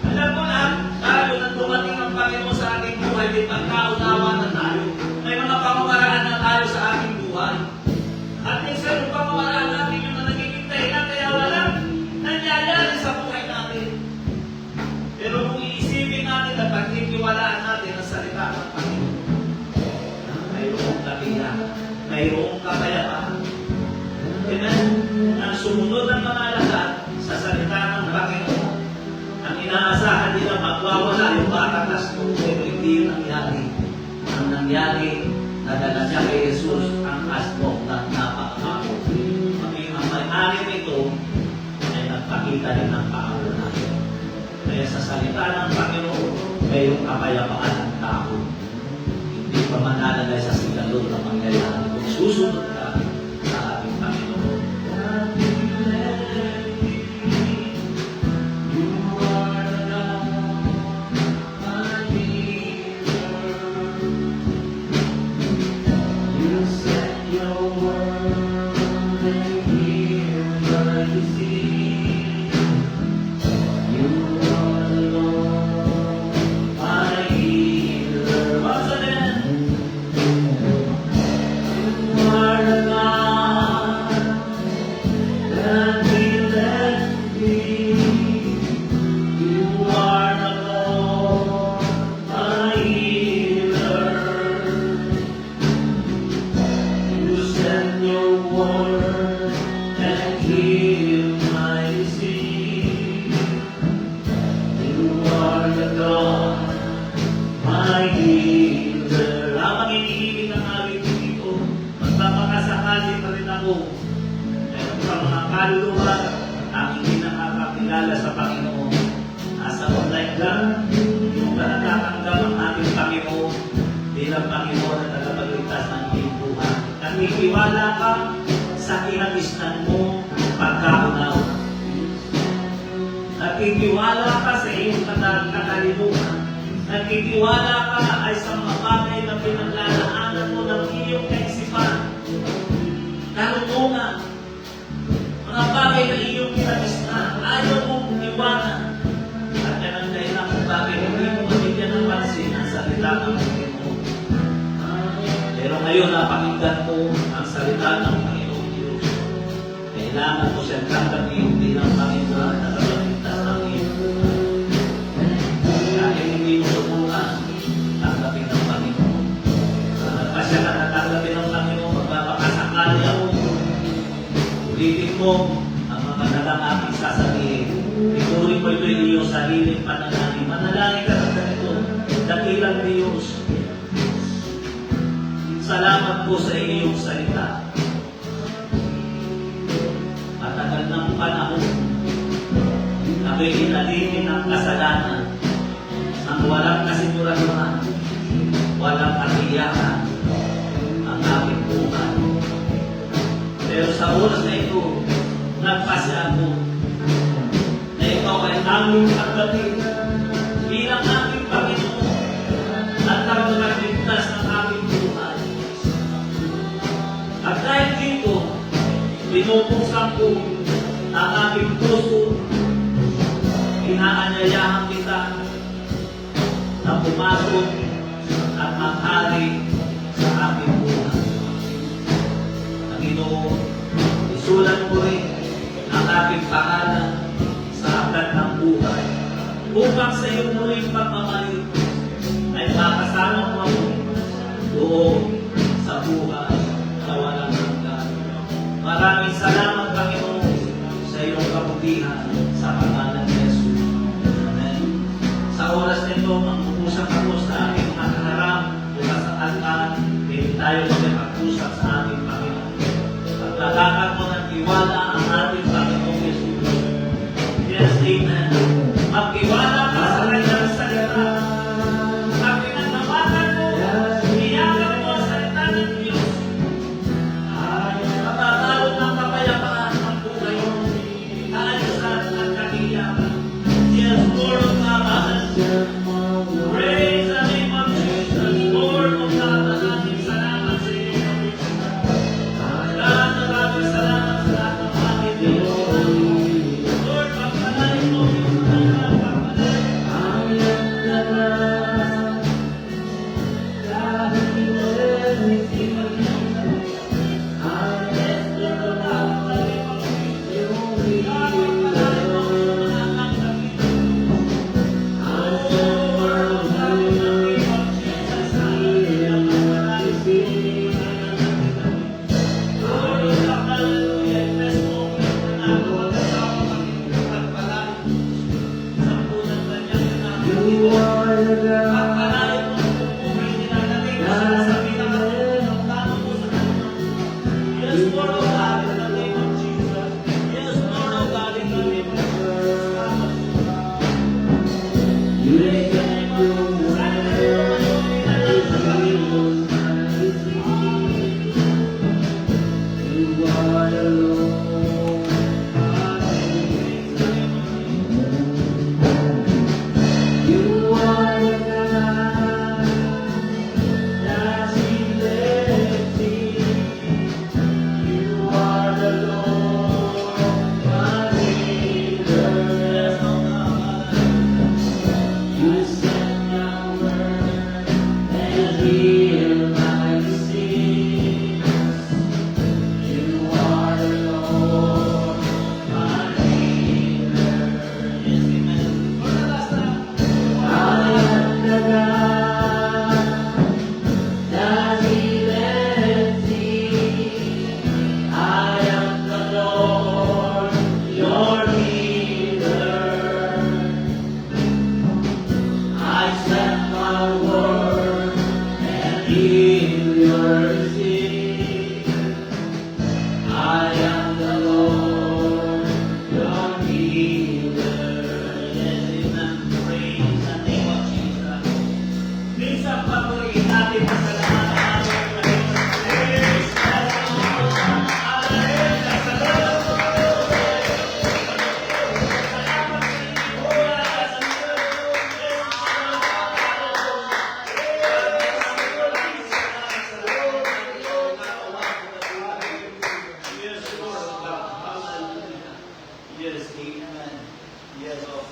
Alam mo lang, tayo nang dumating ang Panginoon sa ating buhay, may pagkaunawa na tayo. May mga pamamaraan na tayo sa ating buhay. At minsan yung pamamaraan natin yung nagiging dahilan, kaya walang nangyayari sa buhay natin. Pero kung iisipin natin at pagkikiwalaan natin ang salita ng Panginoon, mayroong katiyakan, mayroong kapayapaan. Amen? Ang sumunod ng mga alagad sa salita ng Panginoon, ang inaasahan nila magwawala yung batakas mo, pero hindi yung nangyari. Ang nangyari, nadala niya kay Jesus ang asbong na napakako. Maging ang may-ari nito ay nagpakita rin ng paunahan. Kaya sa salita ng Panginoon, mayroong kapayapaan ng tao. Hindi pa manalagay sa sigalot na mangyayari. Kung susunod ka sa ating Panginoon, Once again, you are the God. magbabakasakali pa rin ako. Meron sa mga kaluluwa, aking hindi nakakakilala sa Panginoon. Nasa online lang, yung ba natatanggap ang ating Panginoon bilang Panginoon na tagapagligtas ng iyong buhay. Nagtitiwala ka sa kinagisnan mo pagkaunaw. Nagtitiwala ka sa iyong katalimutan. Nagtitiwala ka ay sa mga bagay na pinaglalaanan mo ng iyong kaisipan. Karunungan, mga bagay na iyong kinagisnan, ayaw mong iwanan. At yan ang dahilan kung bakit hindi mo mabigyan ng pansin ang salita ng Panginoon. Pero ngayon, napakinggan mo ang salita ng Panginoon Diyos. Kailangan mo siyang tanggapin bilang Panginoon na tagapagligtas ng iyong buhay. Kahit hindi mo subukan, tanggapin ng Panginoon. Kapag pa siya na tatanggapin ng Panginoon, magpapakasakali ako. Ulitin mo ang mga dalang aking sasabihin. Ituloy mo ito yung iyong sariling panalangin. Manalangin ka ng ganito. Dakilang Diyos. Salamat po sa iyong salita. Matagal ng panahon, ako'y inalipin ng kasalanan ng walang kasiguraduhan, walang katiyakan ang aking buhay. Pero sa oras na ito, nagpasya ako na ikaw ay aming tanggapin bilang aking Panginoon at tagapagligtas ng aking buhay. At dahil dito, pinupuksan ko ang aking puso, inaanyayahan kita na pumasok at maghari sa aking buhay. Panginoon, isulat ko rin ang aking pangalan sa aklat ng buhay upang sa iyong muling pagmamalik ay makasama mo ako doon sa buhay na walang hanggan. Maraming salamat, Panginoon, sa iyong kabutihan sa pangalan ni Jesus. Amen. Sa oras nito, mag-uusap ako sa aking makaharap mula sa altar, hindi tayo magpag-usap sa ating Panginoon. Pagkakataon mo ng tiwala ang ating Panginoon Jesus. Yes, amen. Magtiwala ka sa kanyang salita. Pag pinagmamakan mo, iyakan mo ang salita ng Diyos. Matatawag ng kapayapaan ang buhay mo. Kaayusan at kagiyakan. Yes, Lord of God. Praise the name of Jesus. Lord of God, maraming salamat sa iyo. Maraming salamat sa lahat ng aking Diyos. Lord, pagpalain mo yung kanyang pagpalain. Pagpalain mo ang buhay nila natin sa pinakatunong ng plano mo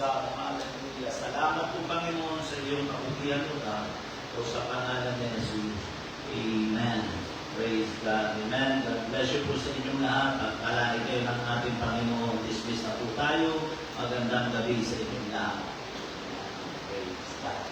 God. Hallelujah. Salamat po, Panginoon, sa iyong kabutihan po na o sa pangalan ni Jesus. Amen. Praise God. Amen. God bless you po sa inyong lahat. At palain kayo ng ating Panginoon. Dismiss na po tayo. Magandang gabi sa inyong lahat. Praise God.